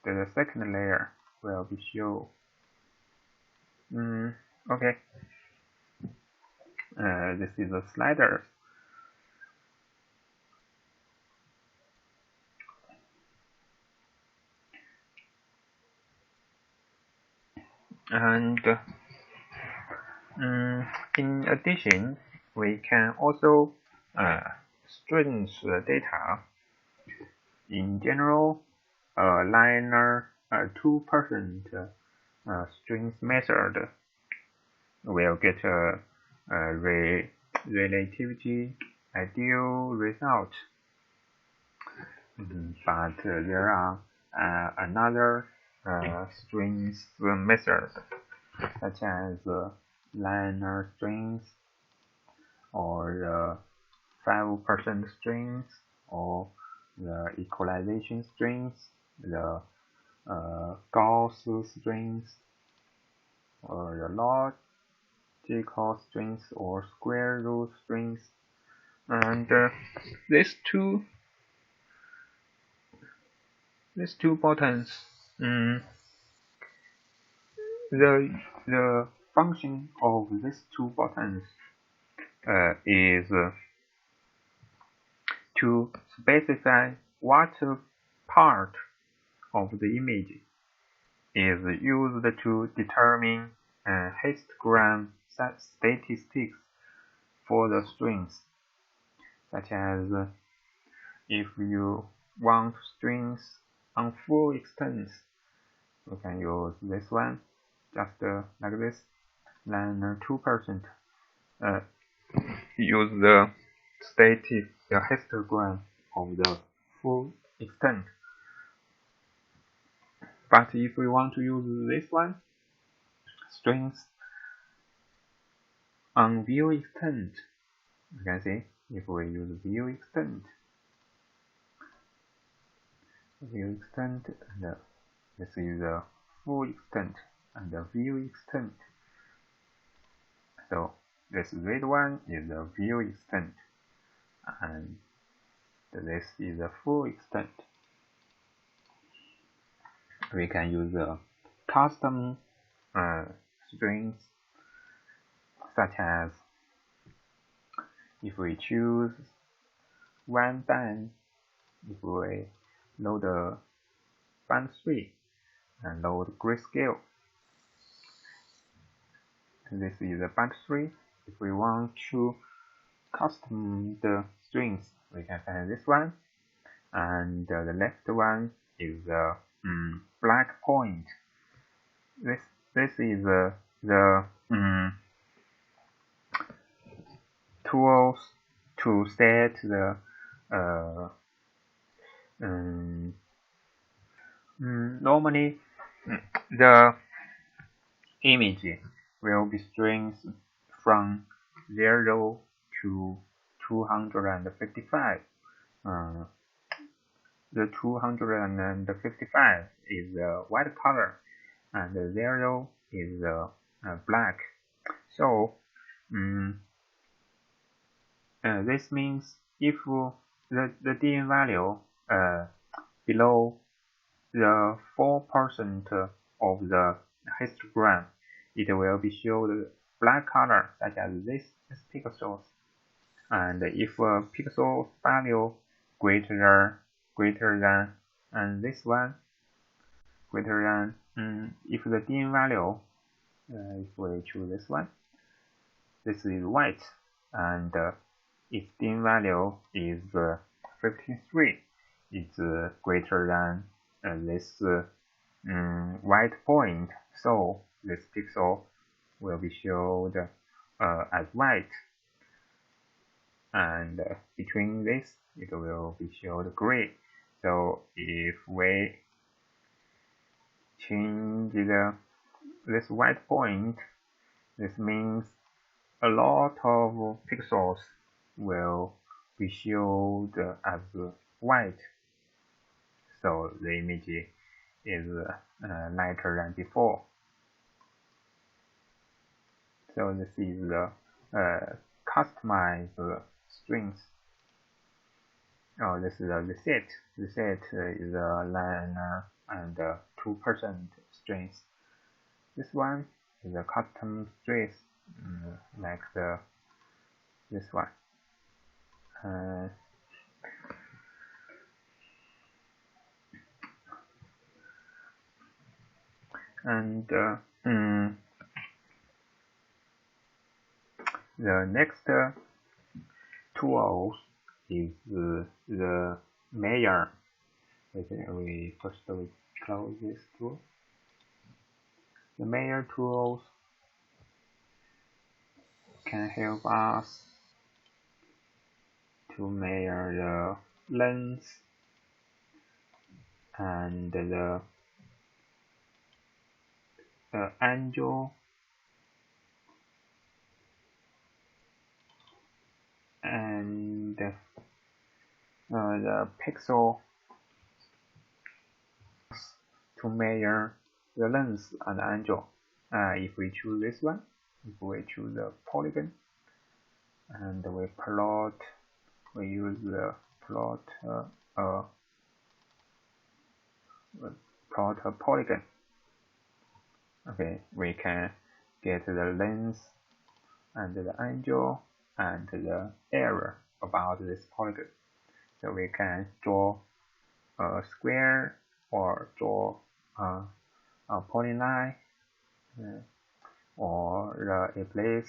the second layer will be shown. Okay. This is the sliders. And in addition, we can also strengthen the data. In general, linear 2% strength method will get a relatively ideal result. But there are another strength method, such as linear strength, or 5% strength, or the equalization strength, the Gauss strength, or the logical strength, or square root strength. And these two buttons, the function of these two buttons is to specify what part of the image is used to determine histogram statistics for the strings, such as if you want strings on full extent, we can use this one, just like this, then 2%. Use the histogram of the full extent. But if we want to use this one, strings on view extent, you can see if we use view extent, and this is the full extent and the view extent. So this red one is the view extent, and this is the full extent. We can use a custom strings, such as if we choose one band, if we load band 3 and load grayscale, this is the band 3. If we want to custom the strings, we can find this one, and the left one is the black point. This is the tools to set the normally the image will be strings from 0 to 255. The 255 is white color, and the 0 is black. So this means if the DN value below the 4% of the histogram, it will be shown black color, such as this pixels. And if a pixel value greater than and this one greater than, if the DN value, if we choose this one, this is white, and if DN value is 53, it's greater than this white point, so this pixel will be shown as white, and between this it will be shown gray. So if we change this white point, this means a lot of pixels will be shown as white, so the image is lighter than before. So this is the customize the strings. Oh, this is a reset. Reset is a liner and 2% strings. This one is a custom strings, like this one. And the next tool is the Mayor. We first close this tool. The Mayor tools can help us to measure the length and the angle and the pixel to measure the length and angle. If we choose this one, if we choose the polygon, and we use the plot a polygon. Okay, we can get the length and the angle and the area about this polygon. So we can draw a square or draw a polyline or a place.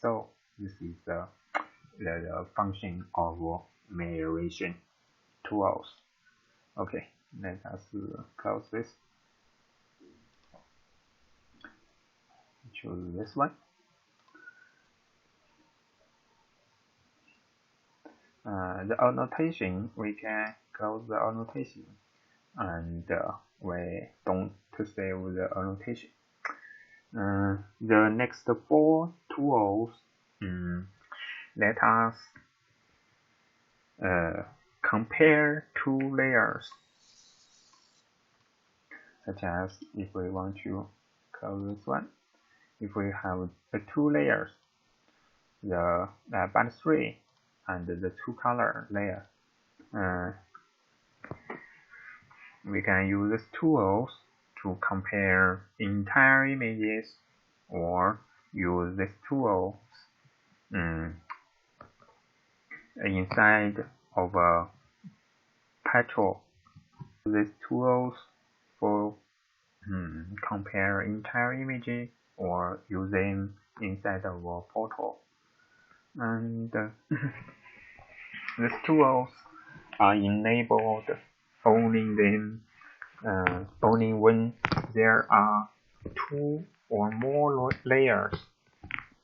So this is the function of measuration tools. Okay, let us close this. Choose this one. The annotation, we can close the annotation, and we don't save the annotation. The next 4 tools, let us compare 2 layers, such as if we want to close this one. If we have 2 layers, the band 3 and the 2 color layer, we can use these tools to compare entire images, or use these tools inside of a petrol. These tools for compare entire images or use them inside of a photo. And these tools are enabled only when there are 2 or more layers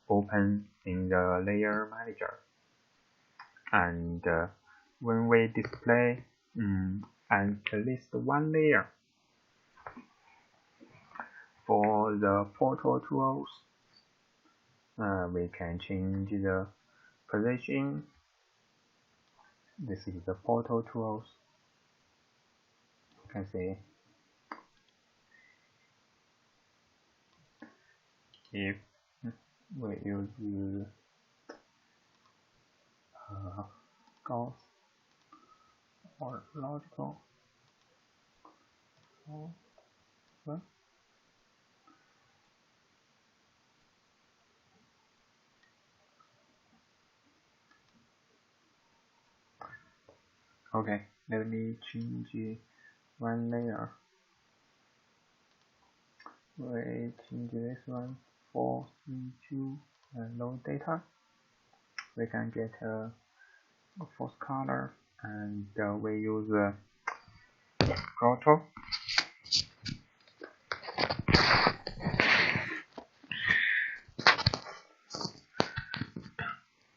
open in the layer manager, and when we display at least 1 layer. For the photo tools, we can change the position. This is the photo tools. You can see if we use Gauss or logical. Okay, let me change 1 layer. We change this one for into low data. We can get a false color, and we use proto.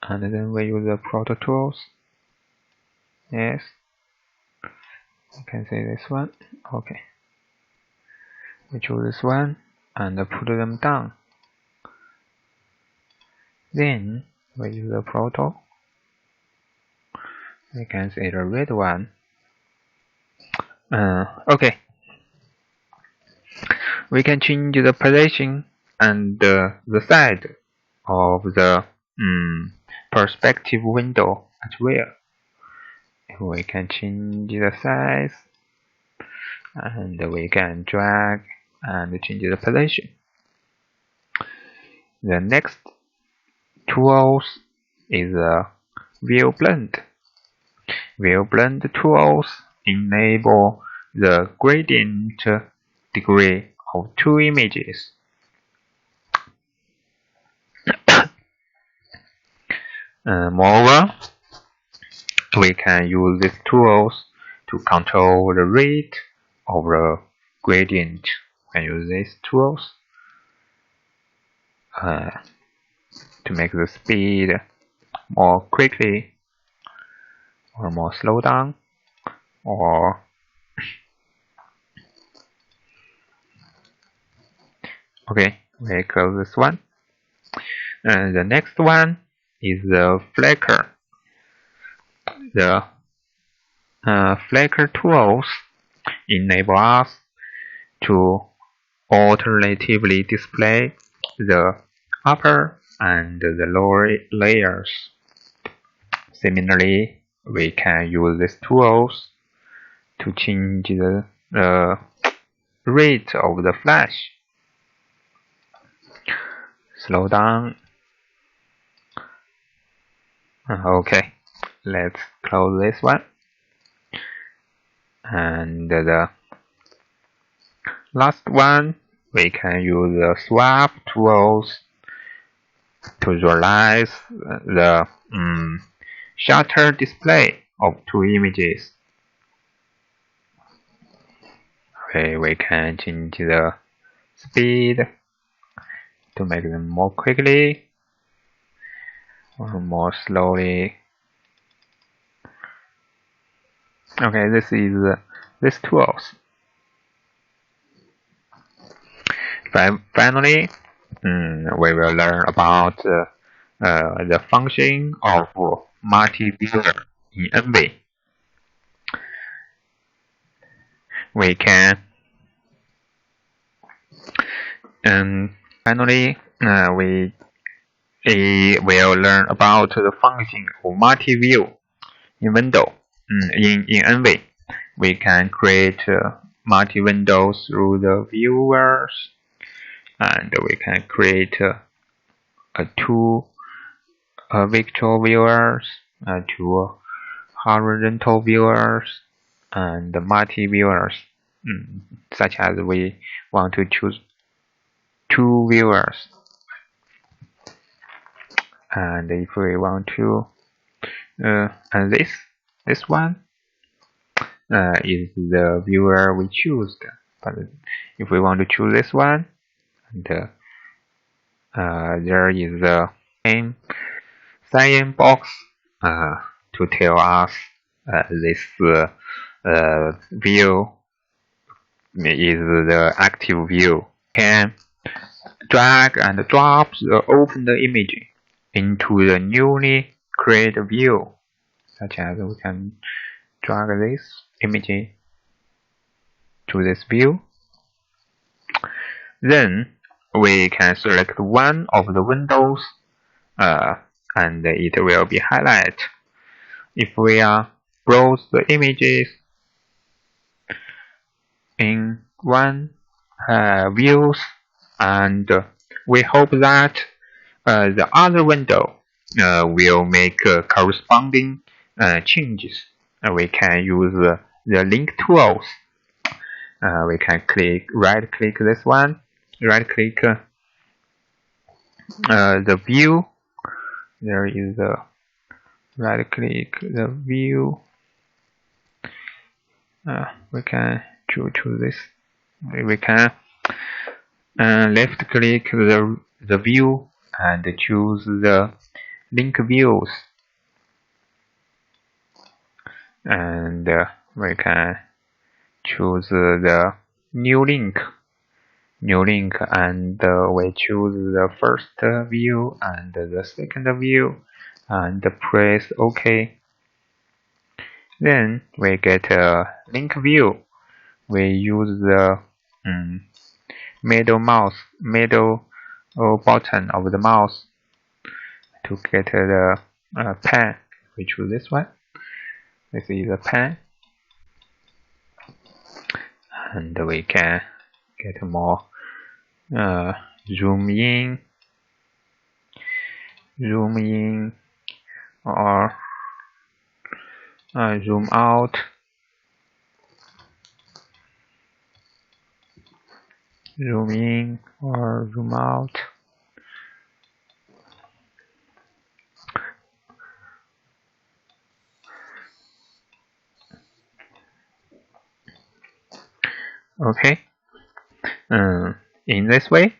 And then we use the proto tools. Yes, you can see this one. Okay, we choose this one and put them down. Then we use the proto. We can see the red one. Okay, we can change the position and the side of the perspective window as well. We can change the size, and we can drag and change the position. The next tools is View Blend. View Blend tools enable the gradient degree of two images. Moreover, we can use these tools to control the rate of the gradient. We can use these tools to make the speed more quickly or more slow down, or okay, we close this one. And the next one is the flicker. The flicker tools enable us to alternatively display the upper and the lower layers. Similarly, we can use these tools to change the rate of the flash. Slow down. Okay, let's close this one. And the last one, we can use the swap tools to visualize the shutter display of two images. Okay, we can change the speed to make them more quickly or more slowly. Okay, this is these tools. Finally, we will learn about the function of multi-viewer in ENVI. We can finally we will learn about the function of multi-view in window. In ENVI, we can create multi-windows through the viewers, and we can create two vertical viewers, two horizontal viewers, and multi-viewers, such as we want to choose two viewers. And if we want to, and this one is the viewer we choose. But if we want to choose this one, and there is the cyan box to tell us this view is the active view. Can drag and drop the opened image into the newly created view, such as we can drag this image to this view. Then we can select one of the windows, and it will be highlighted. If we browse the images in one views, and we hope that the other window will make corresponding changes, we can use the link tools. We can right click this one, right click the view. There is the right click the view. We can choose this. We can left click the view and choose the link views, and we can choose the new link, and we choose the first view and the second view, and press OK. Then we get a link view. We use the middle button of the mouse to get the pen, we choose this one. This is a pen, and we can get more zoom in, or zoom out, zoom in or zoom out. Okay. In this way,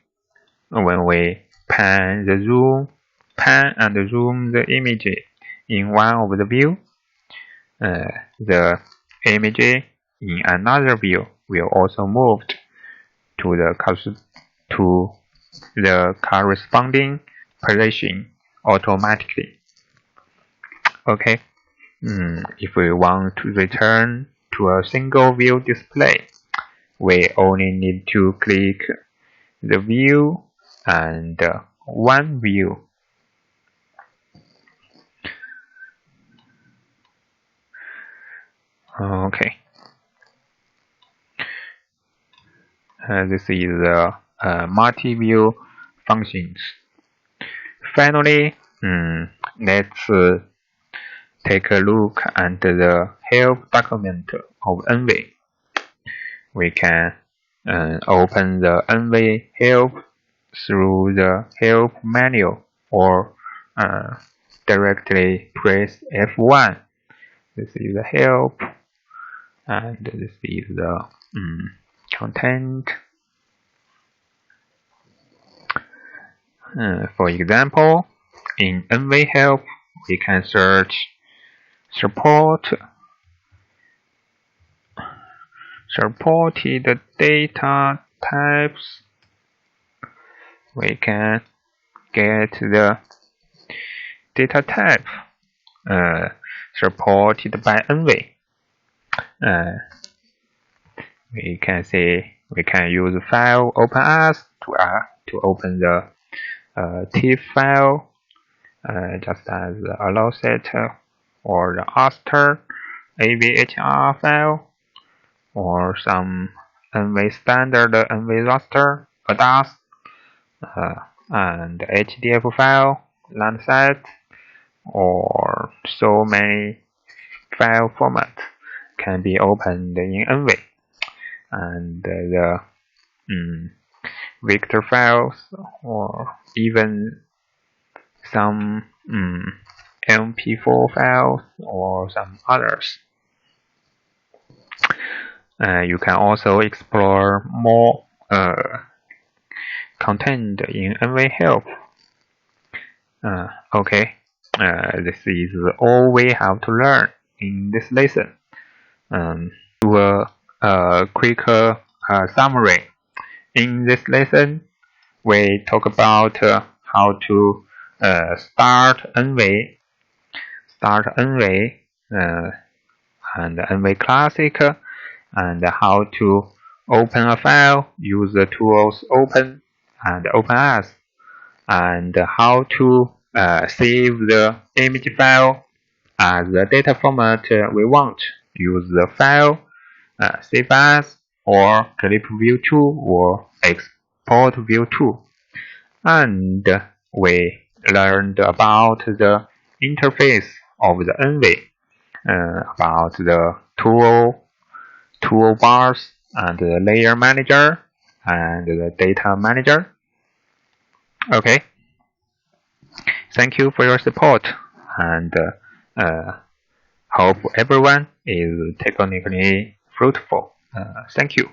when we pan and zoom the image in one of the view, the image in another view will also move to the corresponding position automatically. Okay. If we want to return to a single view display, we only need to click the view and one view. Okay. This is the multi-view functions. Finally, let's take a look at the help document of ENVI. We can open the ENVI help through the help menu, or directly press F1. This is the help, and this is the content. For example, in ENVI help, we can search supported data types. We can get the data type supported by ENVI. We can see we can use file OpenAS to open the TIFF file, just as the allow set or the aster AVHR file, or some ENVI standard ENVI raster, ADAS, and HDF file, Landsat, or so many file formats can be opened in ENVI. And the vector files, or even some MP4 files, or some others. You can also explore more content in ENVI help. Okay, this is all we have to learn in this lesson. Do a quick summary. In this lesson, we talk about how to start ENVI, and ENVI Classic, and how to open a file, use the tools Open and OpenAS, and how to save the image file as the data format we want. Use the file save as, or clip view to, or export view to. And we learned about the interface of the ENVI, about the toolbars, and the layer manager, and the data manager. Okay. Thank you for your support, and hope everyone is technically fruitful. Thank you.